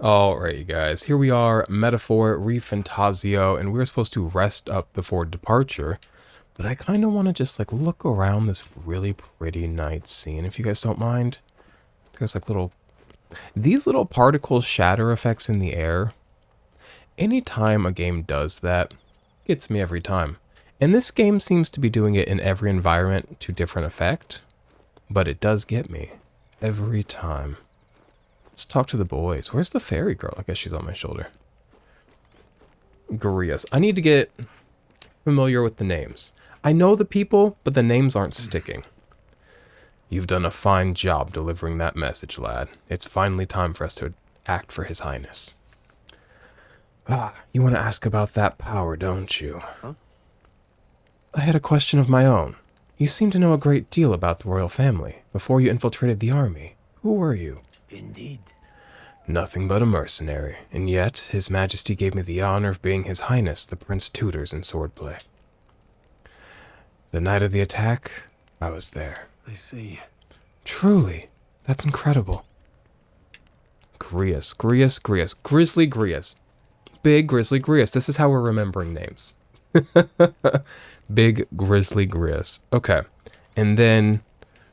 Alright, you guys, here we are, Metaphor, ReFantazio, and we're supposed to rest up before departure, but I kind of want to just, like, look around this really pretty night scene, if you guys don't mind. There's, like, these little particle shatter effects in the air. Anytime a game does that, gets me every time. And this game seems to be doing it in every environment to different effect, but it does get me every time. Let's talk to the boys. Where's the fairy girl? I guess she's on my shoulder. Gurias. I need to get familiar with the names. I know the people, but the names aren't sticking. You've done a fine job delivering that message, lad. It's finally time for us to act for His Highness. You want to ask about that power, don't you? Huh? I had a question of my own. You seem to know a great deal about the royal family. Before you infiltrated the army, who were you? Indeed. Nothing but a mercenary, and yet His Majesty gave me the honor of being His Highness the Prince Tutors in swordplay. The night of the attack, I was there. I see. Truly, that's incredible. Grius, Grizzly Grius. Big Grizzly Grius. This is how we're remembering names. Big Grizzly Grius. Okay. And then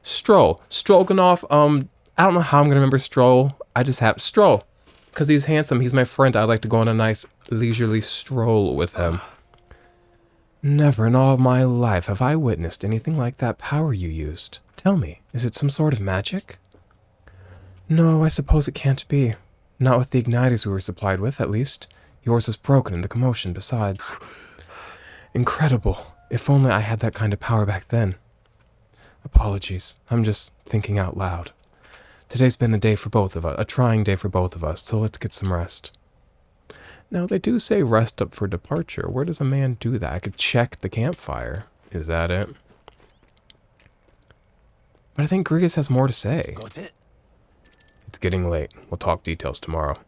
Stroll. Stroganoff, I don't know how I'm going to remember Stroll. I just have Stroll. Because he's handsome. He's my friend. I'd like to go on a nice leisurely stroll with him. Never in all my life have I witnessed anything like that power you used. Tell me, is it some sort of magic? No, I suppose it can't be. Not with the igniters we were supplied with, at least. Yours was broken in the commotion, besides. Incredible. If only I had that kind of power back then. Apologies. I'm just thinking out loud. Today's been a day for both of us, a trying day for both of us, so let's get some rest. Now, they do say rest up for departure. Where does a man do that? I could check the campfire. Is that it? But I think Grigas has more to say. Got it. It's getting late. We'll talk details tomorrow.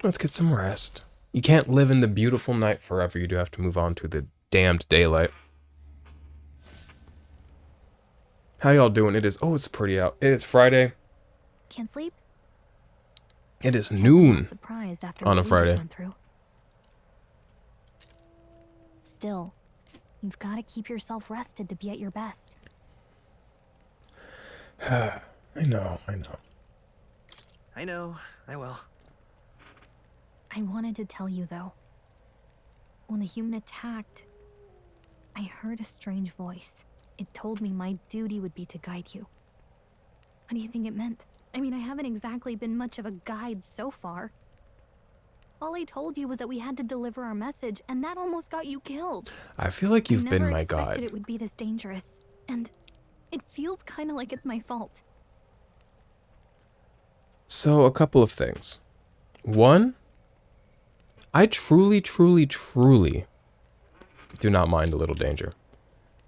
Let's get some rest. You can't live in the beautiful night forever. You do have to move on to the damned daylight. How y'all doing? It is, oh, it's pretty out. It is Friday. Can't sleep? It is noon Surprised after on a what we just Friday. went through. Still, you've got to keep yourself rested to be at your best. I know. I know. I will. I wanted to tell you, though. When the human attacked, I heard a strange voice. It told me my duty would be to guide you. What do you think it meant? I mean, I haven't exactly been much of a guide so far. All I told you was that we had to deliver our message, and that almost got you killed. I feel like you've been my I never expected guide. it would be this dangerous, and it feels kind of like it's my fault. So, a couple of things. One, I truly do not mind a little danger.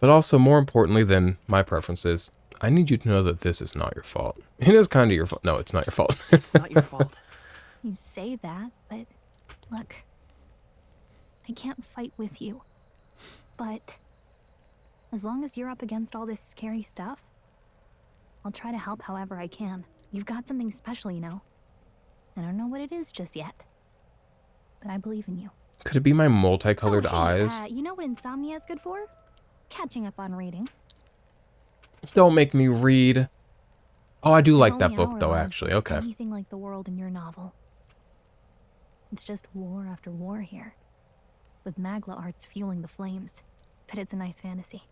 But also, more importantly than my preferences, I need you to know that this is not your fault. It is kind of your fault. No, it's not your fault. It's not your fault. You say that, but look, I can't fight with you. But as long as you're up against all this scary stuff, I'll try to help however I can. You've got something special, you know. I don't know what it is just yet, but I believe in you. Could it be my multicolored Oh, hey, eyes? you know what insomnia is good for? Catching up on reading. Don't make me read. Oh, I do You're like that only an book, hour though, long. actually. Okay. Anything like the world in your novel. It's just war after war here, with Magla arts fueling the flames. But it's a nice fantasy.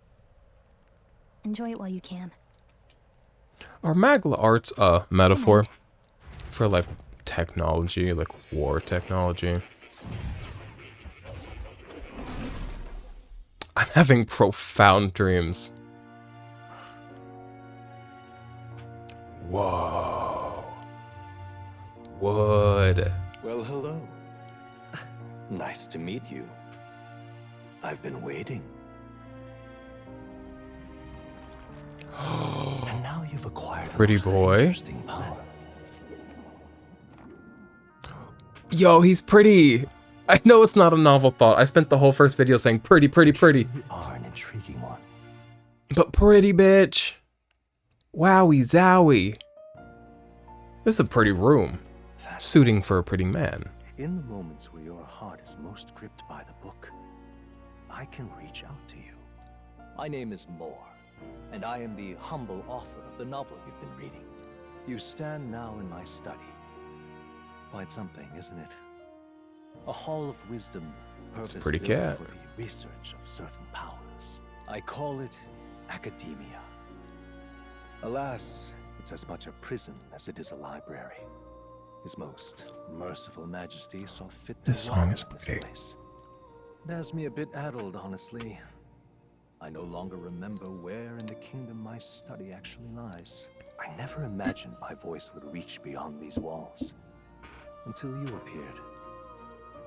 Enjoy it while you can. Are Magla arts a metaphor for, like, technology, like war technology? I'm having profound dreams. Whoa. Wood. Well, hello. Nice to meet you. I've been waiting. And now you've acquired a Pretty most boy. interesting power. Yo, he's pretty. I know it's not a novel thought. I spent the whole first video saying pretty. You are an intriguing one. But pretty, bitch. Wowie zowie. This is a pretty room. Suiting for a pretty man. In the moments where your heart is most gripped by the book, I can reach out to you. My name is Moore, and I am the humble author of the novel you've been reading. You stand now in my study. Quite something, isn't it? A hall of wisdom, It's a pretty purpose-built cat. for the research of certain powers. I call it academia. Alas, it's as much a prison as it is a library. His most merciful majesty saw fit to This song walk is in this pretty. place. It has me a bit addled, honestly. I no longer remember where in the kingdom my study actually lies. I never imagined my voice would reach beyond these walls. Until you appeared.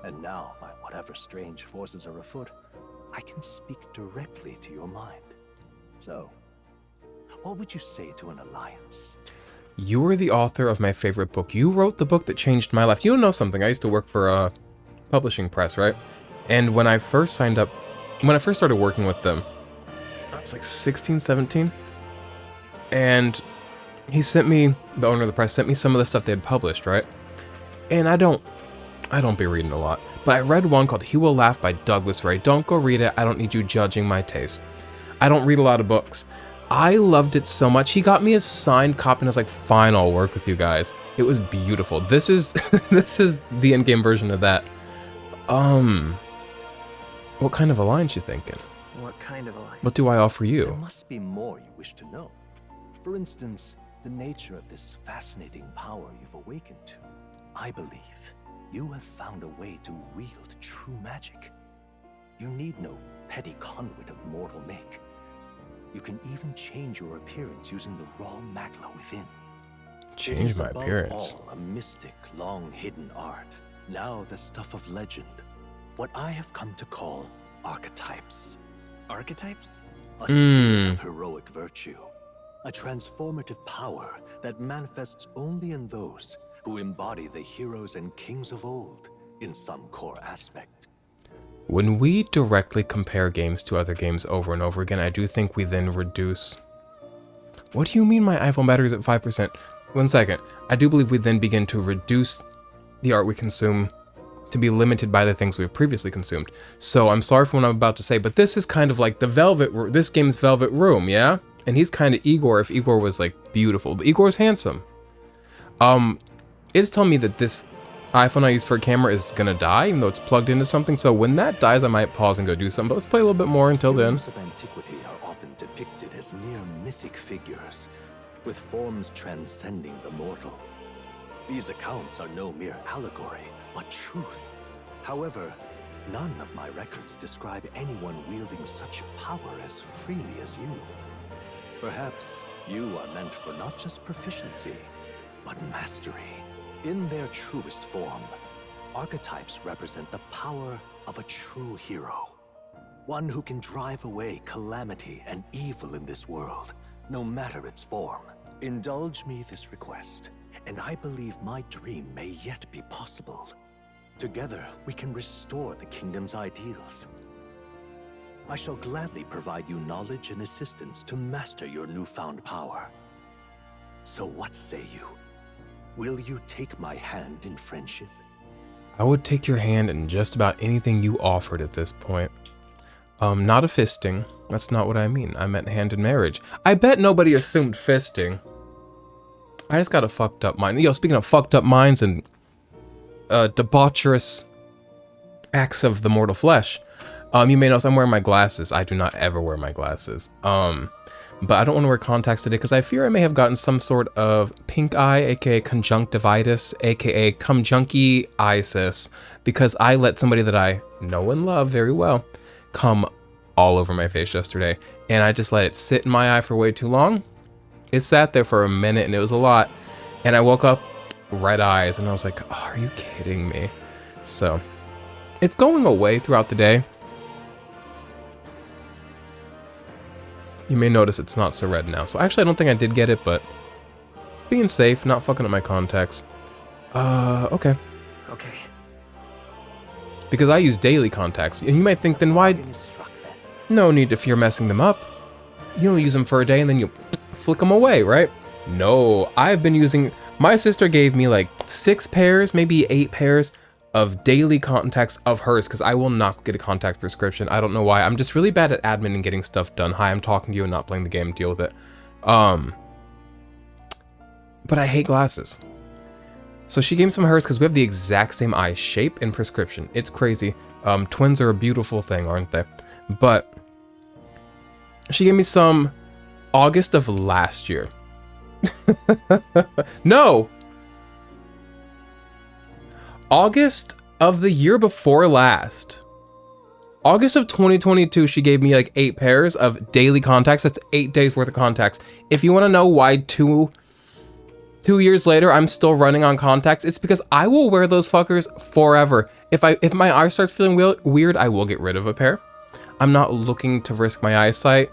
And now, by whatever strange forces are afoot, I can speak directly to your mind. So, what would you say to an alliance? You were the author of my favorite book. You wrote the book that changed my life. You know something? I used to work for a publishing press, right? And when I first signed up, when I first started working with them, I was like 16, 17. And he sent me, the owner of the press sent me some of the stuff they had published, right? And I don't be reading a lot. But I read one called He Will Laugh by Douglas Ray. Don't go read it. I don't need you judging my taste. I don't read a lot of books. I loved it so much. He got me a signed copy and I was like, fine, I'll work with you guys. It was beautiful. This is this is the endgame version of that. What kind of alliance you thinking? What kind of alliance? What do I offer There you? must be more you wish to know. For instance, the nature of this fascinating power you've awakened to. I believe you have found a way to wield true magic. You need no petty conduit of mortal make. You can even change your appearance using the raw magla within. It Change is my above appearance. all a mystic, long-hidden art. Now the stuff of legend. What I have come to call archetypes. Archetypes? A spirit of heroic virtue. A transformative power that manifests only in those who embody the heroes and kings of old in some core aspect. When we directly compare games to other games over and over again, I do think we then reduce... What do you mean my iPhone battery is at 5%? 1 second. I do believe we then begin to reduce the art we consume to be limited by the things we've previously consumed. So I'm sorry for what I'm about to say, but this is kind of like the this game's Velvet Room, yeah? And he's kind of Igor if Igor was like beautiful, but Igor's handsome. It's telling me that this iPhone I use for a camera is gonna die, even though it's plugged into something. So when that dies, I might pause and go do something. But let's play a little bit more until then. Heroes of antiquity are often depicted as near mythic figures, with forms transcending the mortal. These accounts are no mere allegory, but truth. However, none of my records describe anyone wielding such power as freely as you. Perhaps you are meant for not just proficiency, but mastery. In their truest form, archetypes represent the power of a true hero. One who can drive away calamity and evil in this world, no matter its form. Indulge me this request, and I believe my dream may yet be possible. Together, we can restore the kingdom's ideals. I shall gladly provide you knowledge and assistance to master your newfound power. So what say you? Will you take my hand in friendship? I would take your hand in just about anything you offered at this point. Not a fisting. That's not what I mean. I meant hand in marriage. I bet nobody assumed fisting. I just got a fucked up mind. Yo, speaking of fucked up minds and debaucherous acts of the mortal flesh, you may notice I'm wearing my glasses. I do not ever wear my glasses. But I don't want to wear contacts today because I fear I may have gotten some sort of pink eye, aka conjunctivitis, aka conjunctivitis, because I let somebody that I know and love very well come all over my face yesterday, and I just let it sit in my eye for way too long. It sat there for a minute, and it was a lot, and I woke up red eyes, and I was like, oh, are you kidding me? So, it's going away throughout the day. You may notice it's not so red now. So actually, I don't think I did get it, but being safe, not fucking up my contacts. Okay. Okay. Because I use daily contacts. And you might think, then why? No need to fear messing them up. You only use them for a day and then you flick them away, right? No, I've been using My sister gave me like 6 pairs, maybe 8 pairs of daily contacts of hers because I will not get a contact prescription. I don't know why. I'm just really bad at admin and getting stuff done. Hi, I'm talking to you and not playing the game. Deal with it. But I hate glasses. So she gave me some of hers because we have the exact same eye shape and prescription. It's crazy. Twins are a beautiful thing, aren't they? But she gave me some August of last year. No! August of the year before last. August of 2022, she gave me like 8 pairs of daily contacts. That's 8 days worth of contacts. If you want to know why 2 years later I'm still running on contacts, it's because I will wear those fuckers forever. If my eye starts feeling weird, I will get rid of a pair. I'm not looking to risk my eyesight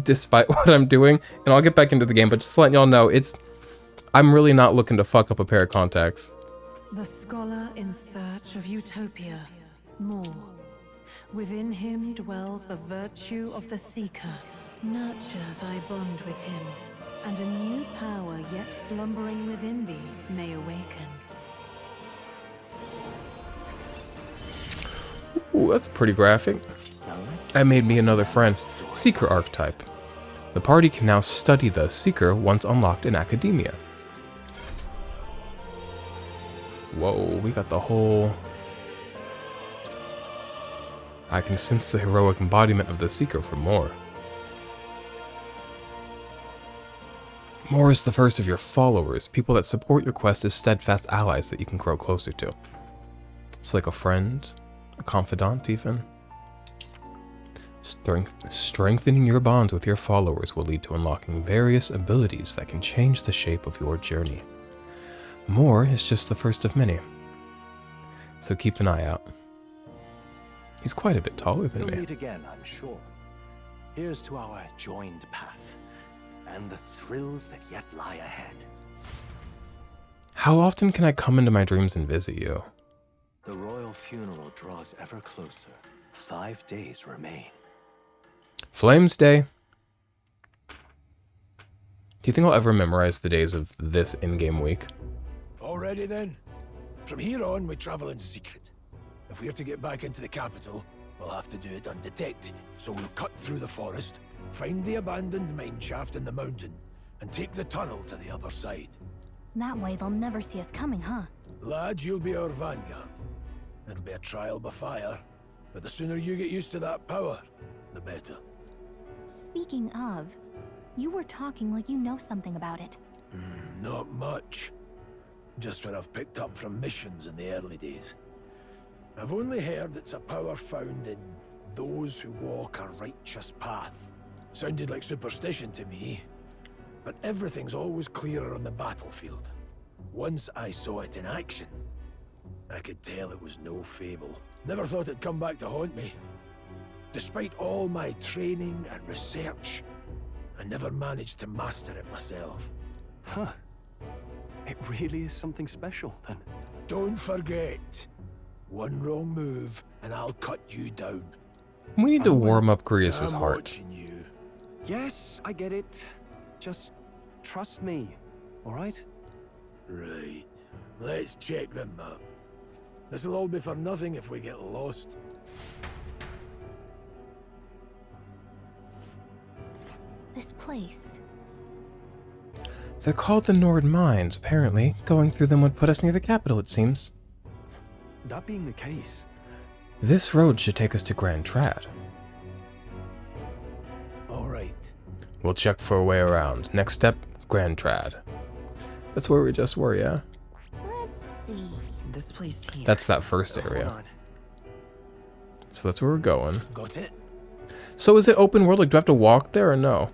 despite what I'm doing, and I'll get back into the game, but just letting y'all know, I'm really not looking to fuck up a pair of contacts. The scholar in search of utopia. More. Within him dwells the virtue of the seeker. Nurture thy bond with him, and a new power yet slumbering within thee may awaken. Ooh, that's pretty graphic. I made me another friend. Seeker archetype. The party can now study the Seeker once unlocked in academia. Whoa, we got the whole... I can sense the heroic embodiment of the Seeker for more. More is the first of your followers, people that support your quest as steadfast allies that you can grow closer to. It's like a friend, a confidant even. Strengthening your bonds with your followers will lead to unlocking various abilities that can change the shape of your journey. More is just the first of many, so keep an eye out. He's quite a bit taller than We'll me. meet again, I'm sure. Here's to our joined path, and the thrills that yet lie ahead. How often can I come into my dreams and visit you? The royal funeral draws ever closer. 5 days remain. Flames Day. Do you think I'll ever memorize the days of this in-game week? Already then? From here on, we travel in secret. If we're to get back into the capital, we'll have to do it undetected. So we'll cut through the forest, find the abandoned mine shaft in the mountain, and take the tunnel to the other side. That way they'll never see us coming, huh? Lad, you'll be our vanguard. It'll be a trial by fire, but the sooner you get used to that power, the better. Speaking of, you were talking like you know something about it. Not much. Just what I've picked up from missions in the early days. I've only heard it's a power found in those who walk a righteous path. Sounded like superstition to me, but everything's always clearer on the battlefield. Once I saw it in action, I could tell it was no fable. Never thought it'd come back to haunt me. Despite all my training and research, I never managed to master it myself. Huh. It really is something special, then. Don't forget, one wrong move and I'll cut you down. We need to warm up Grius's I'm heart. watching you. Yes, I get it. Just trust me, all right? Right. Let's check the map. This'll all be for nothing if we get lost. This place. They're called the Nord Mines, apparently. Going through them would put us near the capital, it seems. That being the case, This road should take us to Grand Trad. All right. We'll check for a way around. Next step, Grand Trad. That's where we just were, yeah? Let's see. this place here. That's that first Hold area. on. So that's where we're going. Got it? So is it open world? Like, do I have to walk there or no?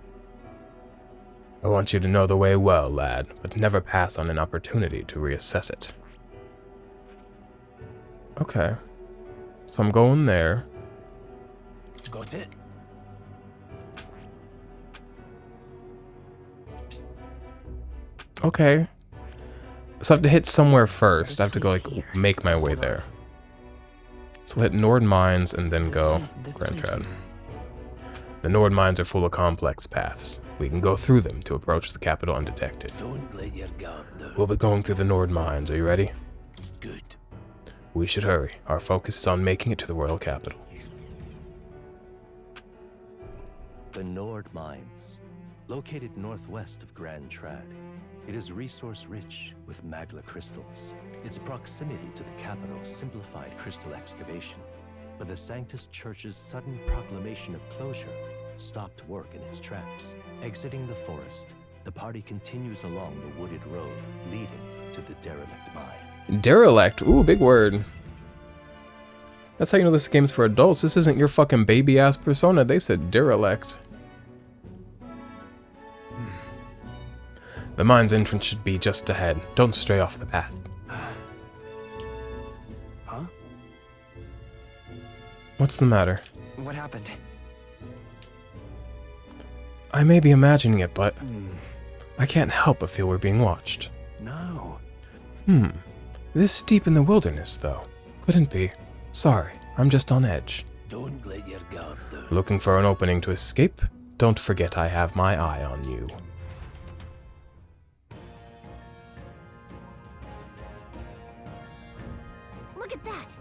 I want you to know the way well, lad, but never pass on an opportunity to reassess it. Okay. So I'm going there. Got it? Okay. So I have to hit somewhere first. I have to go, like, make my way there. So we'll hit Nord Mines and then go This Grand place Trad. here. The Nord mines are full of complex paths. We can go through them to approach the capital undetected. Don't let your guard down. We'll be going through the Nord mines. Are you ready? Good. We should hurry. Our focus is on making it to the royal capital. The Nord Mines, located northwest of Grand Trad. It is resource-rich with magla crystals. Its proximity to the capital simplified crystal excavation, but the Sanctus Church's sudden proclamation of closure stopped work in its tracks. Exiting the forest, the party continues along the wooded road leading to the derelict mine. Derelict. Ooh, big word. That's how you know this game's for adults. This isn't your fucking baby-ass Persona. They said derelict. The mine's entrance should be just ahead. Don't stray off the path. Huh? What's the matter? What happened? I may be imagining it, but I can't help but feel we're being watched. No. This deep in the wilderness, though. Couldn't be. Sorry, I'm just on edge. Don't let your guard down. Looking for an opening to escape? Don't forget I have my eye on you. Look at that!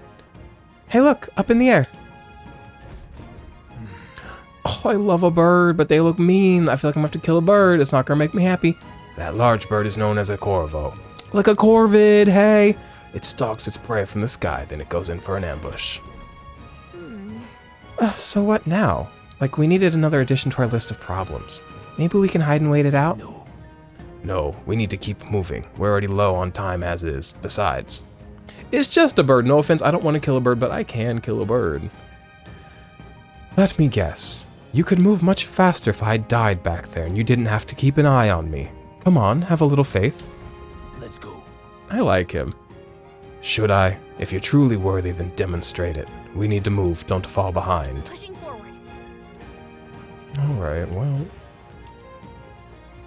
Hey look, up in the air. Oh, I love a bird, but they look mean. I feel like I'm gonna have to kill a bird. It's not gonna make me happy. That large bird is known as a corvo. Like a corvid, hey! It stalks its prey from the sky, then it goes in for an ambush. So what now? Like, we needed another addition to our list of problems. Maybe we can hide and wait it out? No, we need to keep moving. We're already low on time as is. Besides, it's just a bird. No offense, I don't want to kill a bird, but I can kill a bird. Let me guess. You could move much faster if I died back there and you didn't have to keep an eye on me. Come on, have a little faith. Let's go. I like him. Should I? If you're truly worthy, then demonstrate it. We need to move, don't fall behind. Pushing forward. Alright, well.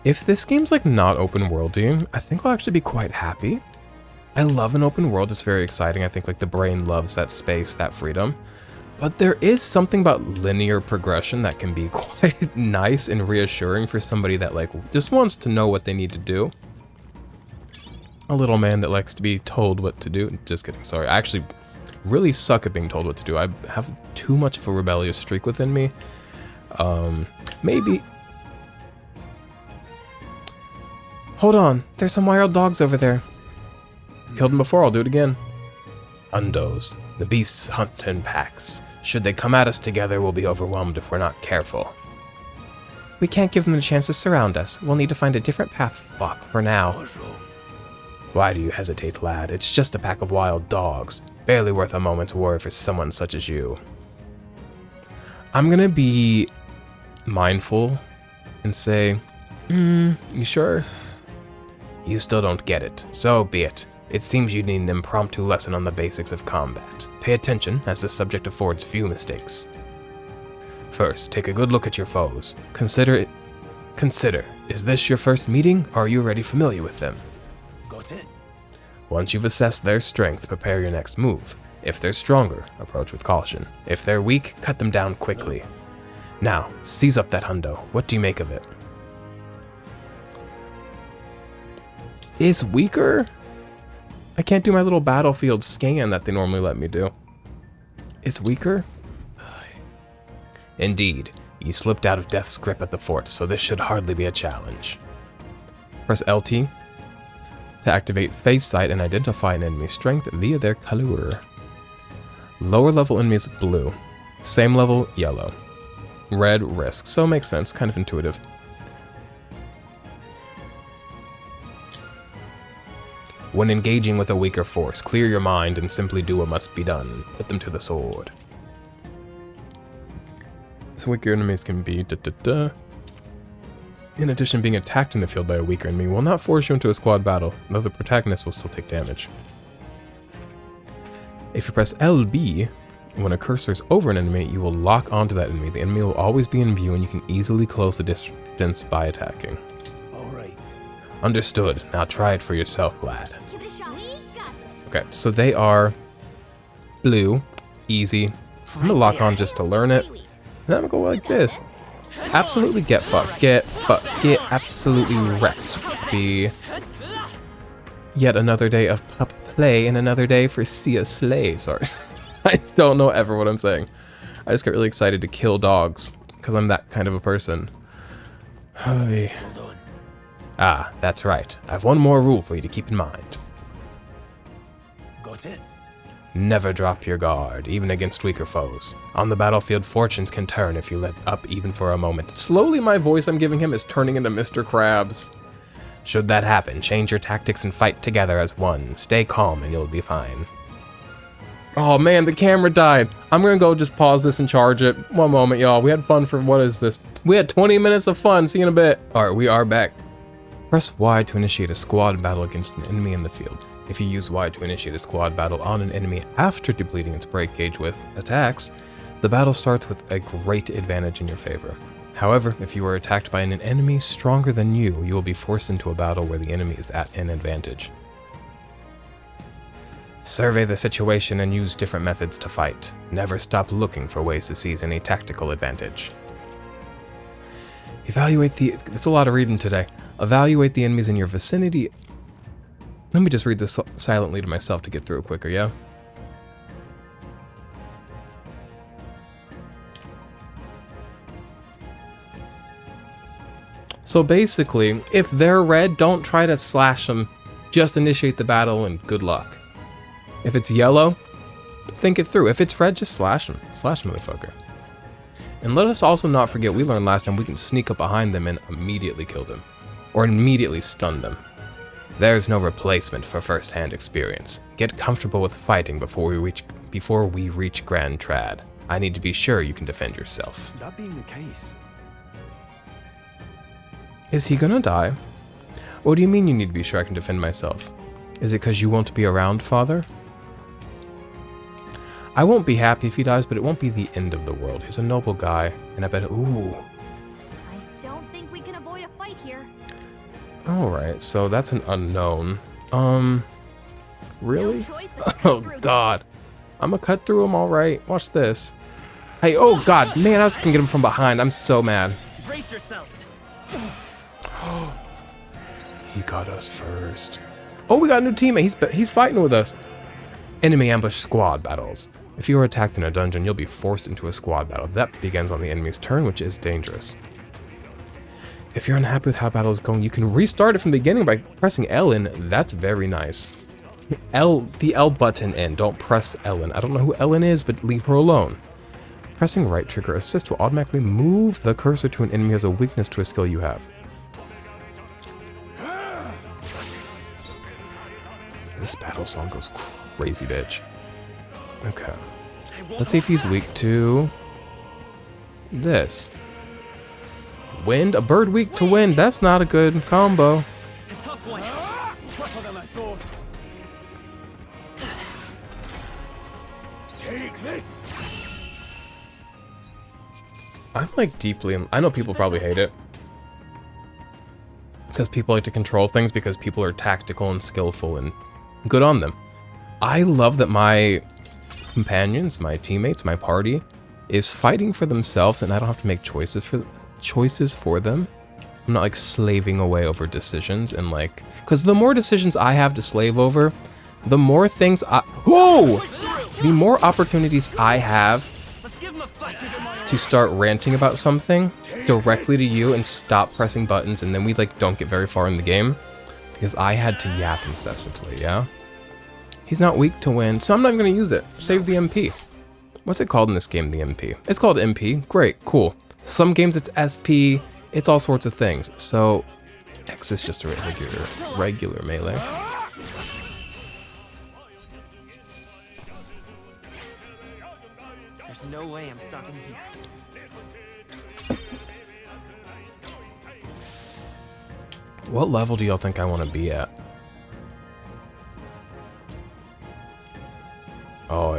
If this game's like not open worldy, I think I'll actually be quite happy. I love an open world, it's very exciting. I think like the brain loves that space, that freedom. But there is something about linear progression that can be quite nice and reassuring for somebody that like just wants to know what they need to do. A little man that likes to be told what to do. Just kidding, sorry. I actually really suck at being told what to do. I have too much of a rebellious streak within me. Maybe... Hold on, there's some wild dogs over there. I've killed them before, I'll do it again. Undos. The beasts hunt in packs. Should they come at us together, we'll be overwhelmed if we're not careful. We can't give them the chance to surround us. We'll need to find a different path for now. Why do you hesitate, lad? It's just a pack of wild dogs. Barely worth a moment's worry for someone such as you. I'm gonna be mindful and say, you sure? You still don't get it. So be it. It seems you need an impromptu lesson on the basics of combat. Pay attention, as the subject affords few mistakes. First, take a good look at your foes. Consider, is this your first meeting, or are you already familiar with them? Got it? Once you've assessed their strength, prepare your next move. If they're stronger, approach with caution. If they're weak, cut them down quickly. Now, seize up that hundo. What do you make of it? It's weaker? I can't do my little battlefield scan that they normally let me do. It's weaker? Indeed. You slipped out of death's grip at the fort, so this should hardly be a challenge. Press LT to activate face sight and identify an enemy's strength via their color. Lower level enemies blue. Same level yellow. Red risk. So it makes sense, kind of intuitive. When engaging with a weaker force, clear your mind and simply do what must be done and put them to the sword. So weaker enemies can be In addition, being attacked in the field by a weaker enemy will not force you into a squad battle, though the protagonist will still take damage. If you press LB, when a cursor is over an enemy, you will lock onto that enemy. The enemy will always be in view and you can easily close the distance by attacking. Alright. Understood. Now try it for yourself, lad. Give it a shot. We got this. Okay, so they are blue, easy. I'm gonna lock on just to learn it. And I'm gonna go like this. Absolutely get fucked. Get fucked. Get absolutely wrecked. Be yet another day of pup play and another day for Sia Slay. Sorry. I don't know ever what I'm saying. I just get really excited to kill dogs because I'm that kind of a person. Ah, that's right. I have one more rule for you to keep in mind. Got it? Never drop your guard, even against weaker foes. On the battlefield, fortunes can turn if you let up even for a moment. Slowly, my voice I'm giving him is turning into Mr. Krabs. Should that happen, change your tactics and fight together as one. Stay calm and you'll be fine. Oh man, the camera died. I'm gonna go just pause this and charge it. One moment, y'all. We had fun for, what is this? We had 20 minutes of fun. See you in a bit. All right, we are back. Press Y to initiate a squad battle against an enemy in the field. If you use Y to initiate a squad battle on an enemy after depleting its break gauge with attacks, the battle starts with a great advantage in your favor. However, if you are attacked by an enemy stronger than you will be forced into a battle where the enemy is at an advantage. Survey the situation and use different methods to fight. Never stop looking for ways to seize any tactical advantage. It's a lot of reading today. Evaluate the enemies in your vicinity. Let me just read this silently to myself to get through it quicker, yeah? So basically, if they're red, don't try to slash them. Just initiate the battle and good luck. If it's yellow, think it through. If it's red, just slash them. Slash motherfucker. And let us also not forget, we learned last time we can sneak up behind them and immediately kill them. Or immediately stun them. There's no replacement for first-hand experience. Get comfortable with fighting before we reach Grand Trad. I need to be sure you can defend yourself. That being the case, Is he gonna die? What do you mean you need to be sure I can defend myself? Is it because you won't be around, Father? I won't be happy if he dies, but it won't be the end of the world. He's a noble guy, and I bet, ooh. I don't think we can avoid a fight here. Alright, so that's an unknown. Really? No choice but to cut Oh through them. god. I'm gonna cut through him, alright. Watch this. Hey, oh god, man, I was gonna get him from behind. I'm so mad. brace yourselves. He got us first. Oh, we got a new teammate. He's fighting with us. Enemy ambush squad battles. If you are attacked in a dungeon, you'll be forced into a squad battle. That begins on the enemy's turn, which is dangerous. If you're unhappy with how battle is going, you can restart it from the beginning by pressing L in. That's very nice. The L button in. Don't press L in. I don't know who Ellen is, but leave her alone. Pressing right trigger assist will automatically move the cursor to an enemy who has a weakness to a skill you have. This battle song goes crazy, bitch. Okay. Let's see if he's weak to this. Wind? A bird weak to wind. That's not a good combo. A tough one. Tougher than I thought. Take this! I'm like deeply I know people probably hate it. Because people like to control things because people are tactical and skillful and good on them. I love that my companions, my teammates, my party is fighting for themselves and I don't have to make choices for them. I'm not like slaving away over decisions and like, because the more decisions I have to slave over, the more things the more opportunities I have Let's give him a fight. to start ranting about something directly to you and stop pressing buttons, and then we like don't get very far in the game because I had to yap incessantly, yeah? He's not weak to win, so I'm not even gonna use it. Save the MP. What's it called in this game, the MP? It's called MP. Great, cool. Some games it's SP, it's all sorts of things. So X is just a regular melee. There's no way I'm stopping here. What level do y'all think I want to be at? Oh,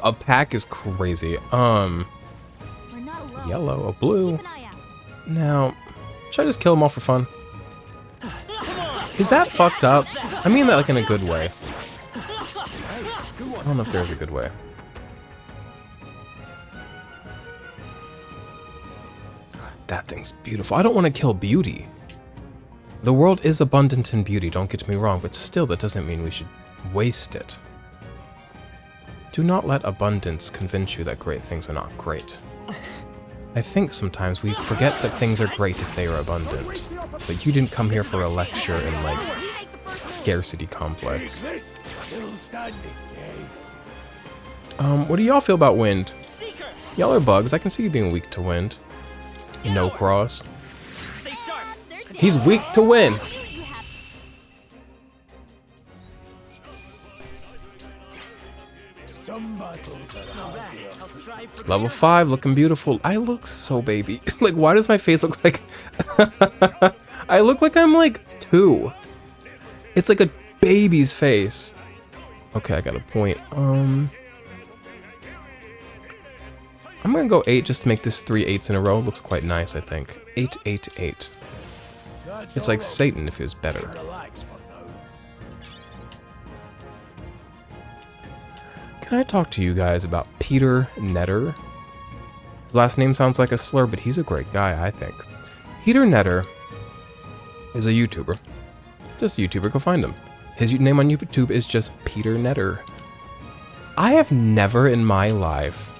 a pack is crazy. We're not alone. Yellow, a blue. Keep an eye out. Now, should I just kill them all for fun? Is that fucked up? I mean that like in a good way. I don't know if there's a good way. That thing's beautiful. I don't want to kill beauty. The world is abundant in beauty, don't get me wrong, but still that doesn't mean we should waste it. Do not let abundance convince you that great things are not great. I think sometimes we forget that things are great if they are abundant. But you didn't come here for a lecture in, like, scarcity complex. What do y'all feel about wind? Y'all are bugs. I can see you being weak to wind. No cross. He's weak to wind. Level 5, looking beautiful. I look so baby. Like, why does my face look like... I look like I'm like 2. It's like a baby's face. Okay, I got a point. I'm gonna go 8 just to make this 3 8s in a row. Looks quite nice, I think. 8, 8, 8. It's like Satan if it was better. Can I talk to you guys about Peter Netter? His last name sounds like a slur, but he's a great guy, I think. Peter Netter is a YouTuber. Just a YouTuber, go find him. His name on YouTube is just Peter Netter. I have never in my life,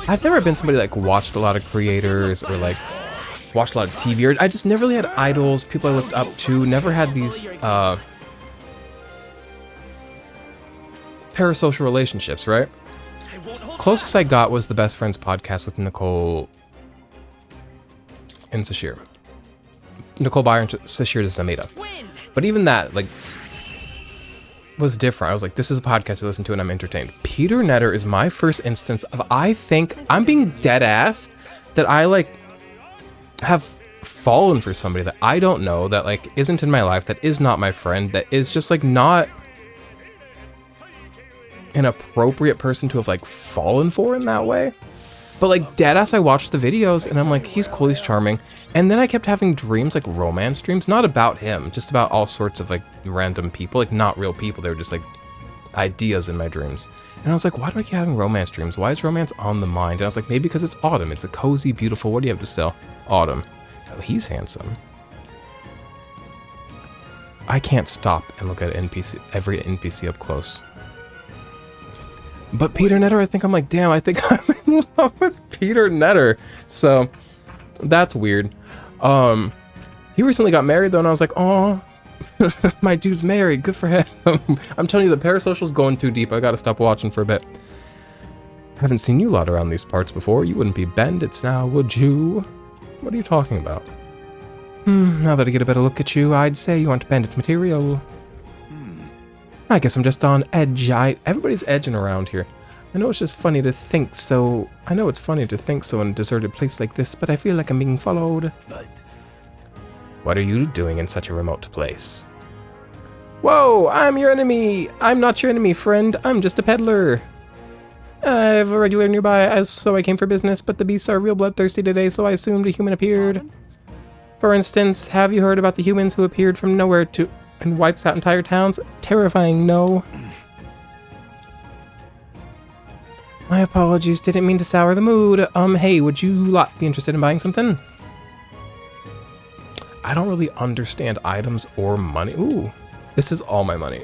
I've never been somebody that, like, watched a lot of creators or like watched a lot of TV, or I just never really had idols, people I looked up to, never had these parasocial relationships, right? Closest I got was the Best Friends podcast with Nicole and Sashir. Nicole Byer and Sashir Zameda. But even that, like, was different. I was like, this is a podcast I listen to and I'm entertained. Peter Netter is my first instance of, I think, I'm being dead ass, that I, like, have fallen for somebody that I don't know, that, like, isn't in my life, that is not my friend, that is just, like, not an appropriate person to have, like, fallen for in that way. But, like, deadass, I watched the videos and I'm like, he's cool, he's charming. And then I kept having dreams, like romance dreams, not about him, just about all sorts of, like, random people, like, not real people. They were just, like, ideas in my dreams. And I was like, why do I keep having romance dreams? Why is romance on the mind? And I was like, maybe because it's autumn. It's a cozy, beautiful, what do you have to sell? Autumn. Oh, he's handsome. I can't stop and look at every NPC up close. But Peter Netter, I think I'm like, damn, I think I'm in love with Peter Netter. So that's weird. He recently got married though, and I was like, oh, my dude's married. Good for him. I'm telling you, the parasocial's going too deep. I gotta stop watching for a bit. Haven't seen you lot around these parts before. You wouldn't be bandits now, would you? What are you talking about? Now that I get a better look at you, I'd say you aren't bandit material. I guess I'm just on edge. Everybody's edging around here. I know it's just funny to think so. I know it's funny to think so in a deserted place like this, but I feel like I'm being followed. But what are you doing in such a remote place? Whoa, I'm your enemy. I'm not your enemy, friend. I'm just a peddler. I have a regular nearby, so I came for business, but the beasts are real bloodthirsty today, so I assumed a human appeared. For instance, have you heard about the humans who appeared from nowhere and wipes out entire towns? Terrifying, no. My apologies, didn't mean to sour the mood. Hey, would you lot be interested in buying something? I don't really understand items or money. Ooh, this is all my money.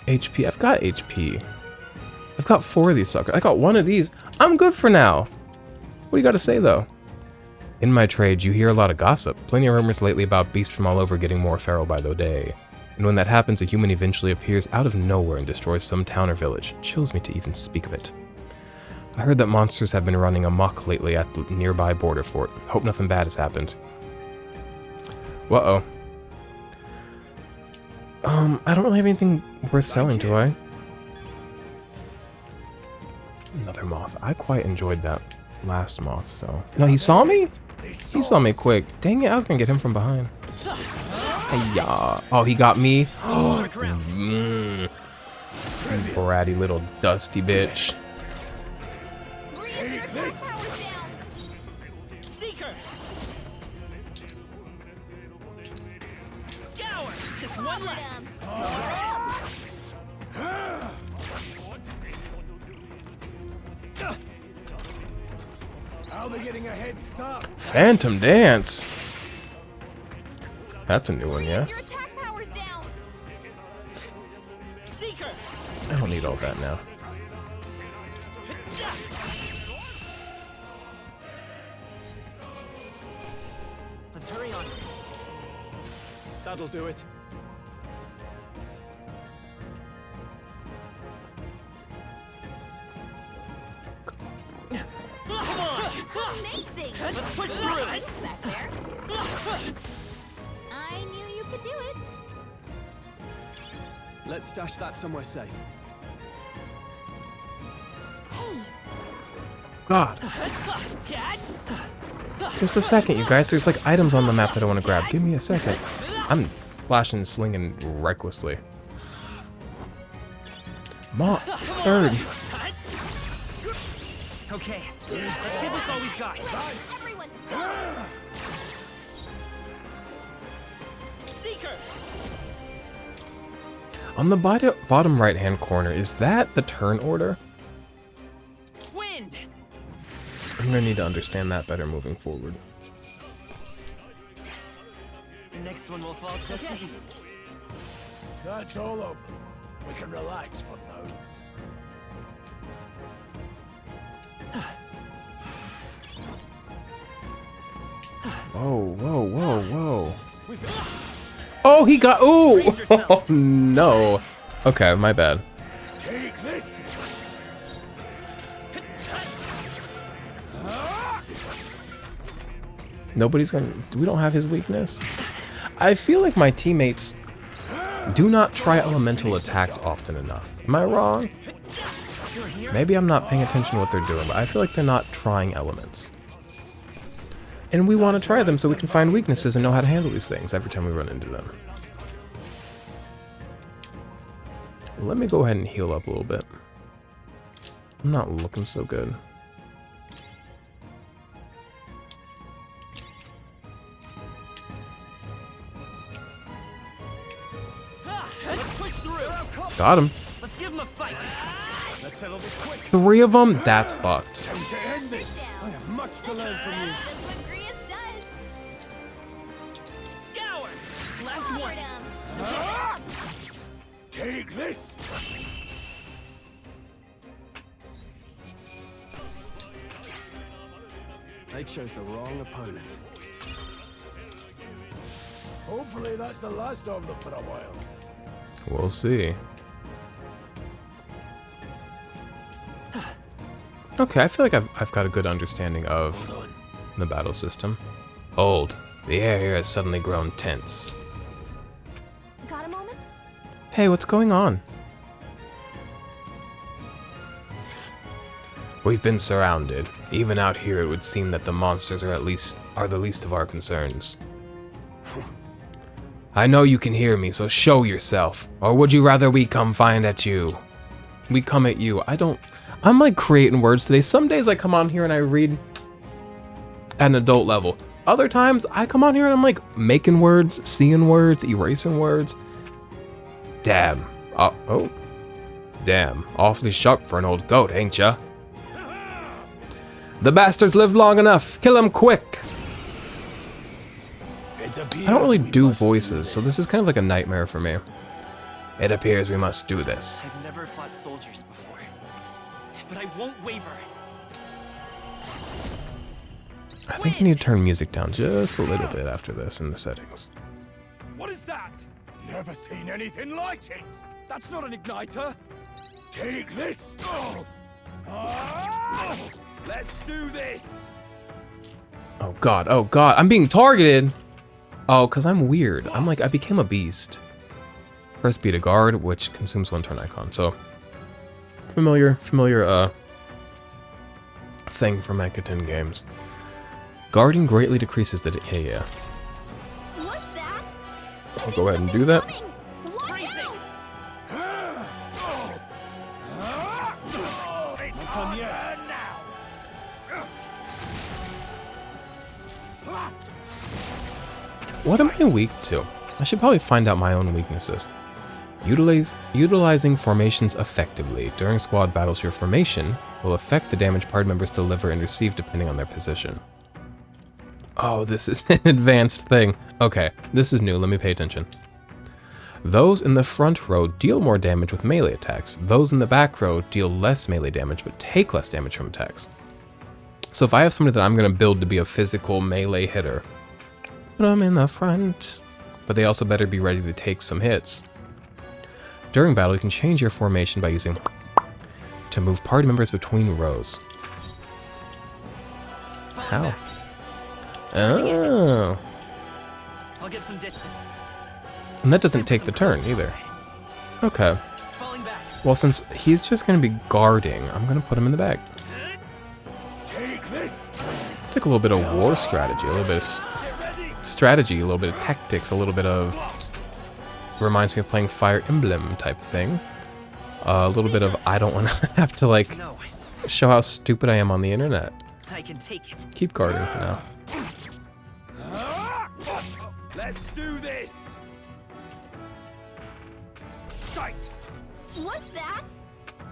HP, I've got HP. I've got 4 of these suckers. I got 1 of these. I'm good for now. What do you got to say though? In my trade, you hear a lot of gossip. Plenty of rumors lately about beasts from all over getting more feral by the day. And when that happens, a human eventually appears out of nowhere and destroys some town or village. Chills me to even speak of it. I heard that monsters have been running amok lately at the nearby border fort. Hope nothing bad has happened. Uh-oh. I don't really have anything worth selling, do I? Another moth. I quite enjoyed that last moth, so... No, he saw me? He saw me quick. Dang it, I was gonna get him from behind. Hey-ya. Oh, he got me? Bratty little dusty bitch. I'll be getting a head start. Phantom Dance. That's a new one, yeah? Your attack power's down. Seeker. I don't need all that now. Let's hurry on. That'll do it. Come on. Amazing. Let's push through. Thanks back there. I knew you could do it. Let's stash that somewhere safe. Hey, God. Just a second, you guys. There's like items on the map that I want to grab. Give me a second. I'm flashing and slinging recklessly. Third. Okay, let's give this all we've got. everyone, go. Seeker. On the bottom right-hand corner, is that the turn order? Wind. I'm gonna need to understand that better moving forward. The next one will fall just as easy. That's all over. We can relax for now. Whoa, whoa, whoa, whoa. Oh, he got. Ooh! Oh, no. Okay, my bad. Take this. Nobody's gonna. We don't have his weakness. I feel like my teammates do not try elemental attacks often enough. Am I wrong? Maybe I'm not paying attention to what they're doing, but I feel like they're not trying elements. And we want to try them so we can find weaknesses and know how to handle these things every time we run into them. Let me go ahead and heal up a little bit. I'm not looking so good. Let's push through. Got him. Let's give him a fight. Let's settle this quick. 3 of them? That's fucked. Time to end this. I have much to learn from you. That's what Grius does. Scour. Last one. Boredom. Take this. I chose the wrong opponent. Hopefully that's the last of them for a while. We'll see. Okay, I feel like I've got a good understanding of the battle system. Hold. The air here has suddenly grown tense. Got a moment? Hey, what's going on? We've been surrounded. Even out here, it would seem that the monsters are the least of our concerns. I know you can hear me, so show yourself. Or would you rather we come find at you? We come at you. I'm like creating words today. Some days I come on here and I read at an adult level. Other times I come on here and I'm like making words, seeing words, erasing words. Damn. Oh. Damn. Awfully sharp for an old goat, ain't ya? The bastards lived long enough. Kill them quick. I don't really do voices, so this is kind of like a nightmare for me. It appears we must do this. I've never fought soldiers before, but I won't waver. I think I need to turn music down just a little bit after this in the settings. What is that? Never seen anything like it. That's not an igniter. Take this. Let's do this. Oh god, I'm being targeted! Oh, because I'm weird. I became a beast. Press B to guard, which consumes 1 turn icon, so... Familiar, thing from Mecha games. Guarding greatly decreases the... Yeah. What's that? I'll go ahead and do that. Watch out! Not done yet. What am I weak to? I should probably find out my own weaknesses. Utilizing formations effectively. During squad battles, your formation will affect the damage party members deliver and receive depending on their position. Oh, this is an advanced thing. Okay, this is new. Let me pay attention. Those in the front row deal more damage with melee attacks. Those in the back row deal less melee damage but take less damage from attacks. So if I have somebody that I'm going to build to be a physical melee hitter, put them in the front. But they also better be ready to take some hits. During battle, you can change your formation by using to move party members between rows. How? Oh. I'll get some distance. And that doesn't take the turn either. Okay. Well, since he's just going to be guarding, I'm going to put him in the back. It's like a little bit of war strategy, a little bit of strategy, a little bit of tactics, a little bit of... Reminds me of playing Fire Emblem type thing. A little bit of I don't want to have to like show how stupid I am on the internet. I can take it. Keep guarding for now. Let's do this. Sight. What's that?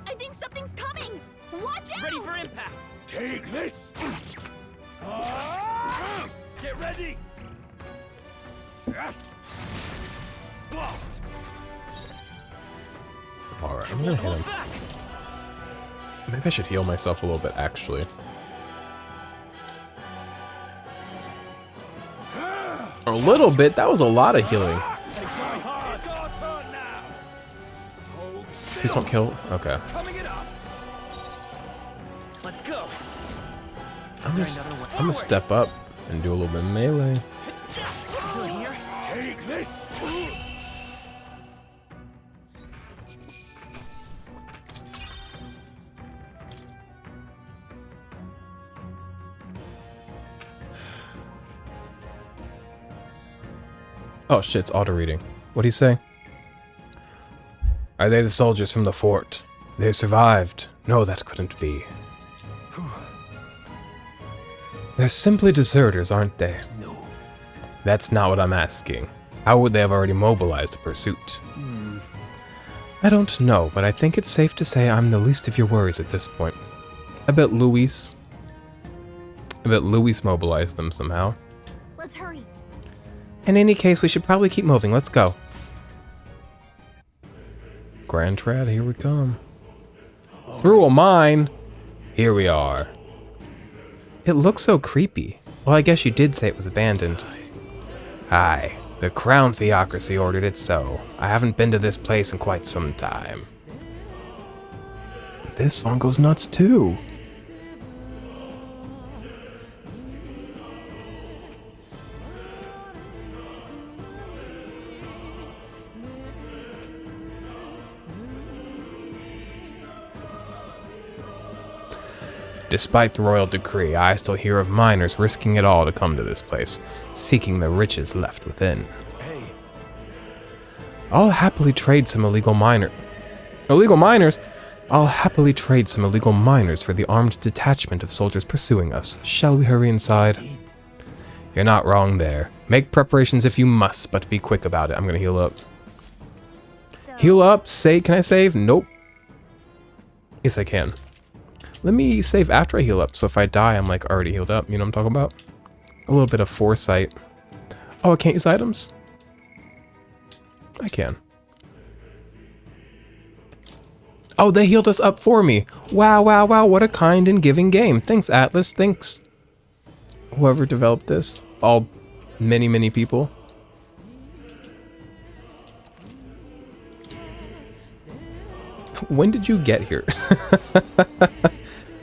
I think something's coming. Watch out! Ready for impact. Take this. Get ready. Blast. Alright, I'm gonna hit him. Maybe I should heal myself a little bit, actually. A little bit? That was a lot of healing. Please don't kill. Okay. Let's go. I'm gonna step up and do a little bit of melee. Still here? Take this. Oh shit, it's auto-reading. What'd he say? Are they the soldiers from the fort? They survived. No, that couldn't be. They're simply deserters, aren't they? No. That's not what I'm asking. How would they have already mobilized a pursuit? I don't know, but I think it's safe to say I'm the least of your worries at this point. I bet Luis mobilized them somehow. Let's hurry. In any case, we should probably keep moving. Let's go. Grand Trad, here we come. Through a mine. Here we are. It looks so creepy. Well, I guess you did say it was abandoned. Aye, the Crown Theocracy ordered it so. I haven't been to this place in quite some time. This song goes nuts too. Despite the royal decree, I still hear of miners risking it all to come to this place, seeking the riches left within. Hey. I'll happily trade some illegal miners? I'll happily trade some illegal miners for the armed detachment of soldiers pursuing us. Shall we hurry inside? You're not wrong there. Make preparations if you must, but be quick about it. I'm gonna heal up. Heal up? Can I save? Nope. Yes, I can. Let me save after I heal up, so if I die, I'm like already healed up. You know what I'm talking about? A little bit of foresight. Oh, I can't use items? I can. Oh, they healed us up for me. Wow, wow, wow, what a kind and giving game. Thanks, Atlas, thanks. Whoever developed this. All many, many people. When did you get here?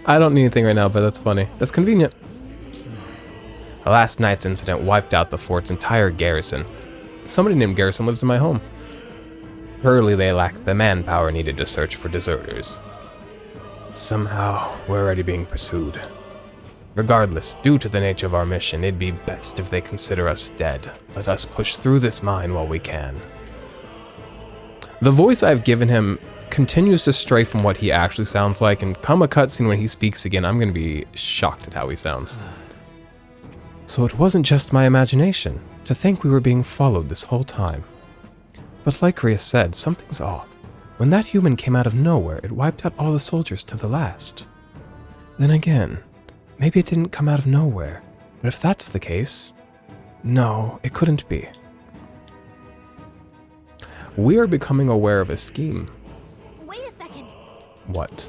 I don't need anything right now, but that's funny. That's convenient. Last night's incident wiped out the fort's entire garrison. Somebody named Garrison lives in my home. Surely they lack the manpower needed to search for deserters. Somehow, we're already being pursued. Regardless, due to the nature of our mission, it'd be best if they consider us dead. Let us push through this mine while we can. The voice I've given him continues to stray from what he actually sounds like, and come a cutscene when he speaks again, I'm gonna be shocked at how he sounds. So it wasn't just my imagination, to think we were being followed this whole time. But like Rhea said, something's off. When that human came out of nowhere, it wiped out all the soldiers to the last. Then again, maybe it didn't come out of nowhere. But if that's the case, no, it couldn't be. We are becoming aware of a scheme. Wait a second. What?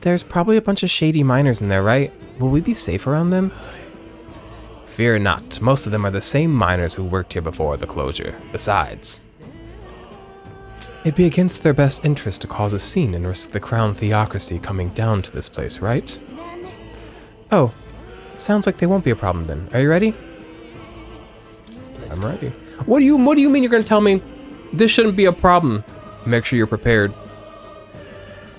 There's probably a bunch of shady miners in there, right? Will we be safe around them? Fear not. Most of them are the same miners who worked here before the closure. Besides, it'd be against their best interest to cause a scene and risk the crown theocracy coming down to this place, right? Then Oh, sounds like they won't be a problem then. Are you ready? I'm ready. What do you mean you're gonna tell me this shouldn't be a problem? Make sure you're prepared.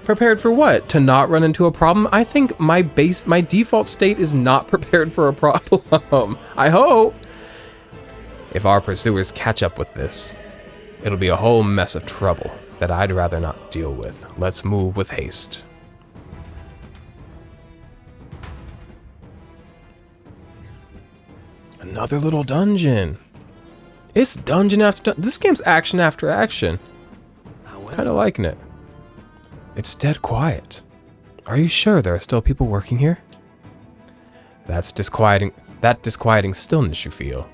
Prepared for what? To not run into a problem? I think my default state is not prepared for a problem. I hope. If our pursuers catch up with this, it'll be a whole mess of trouble that I'd rather not deal with. Let's move with haste. Another little dungeon. It's dungeon after dungeon. This game's action after action. Kind of liking it. It's dead quiet. Are you sure there are still people working here? That disquieting stillness you feel.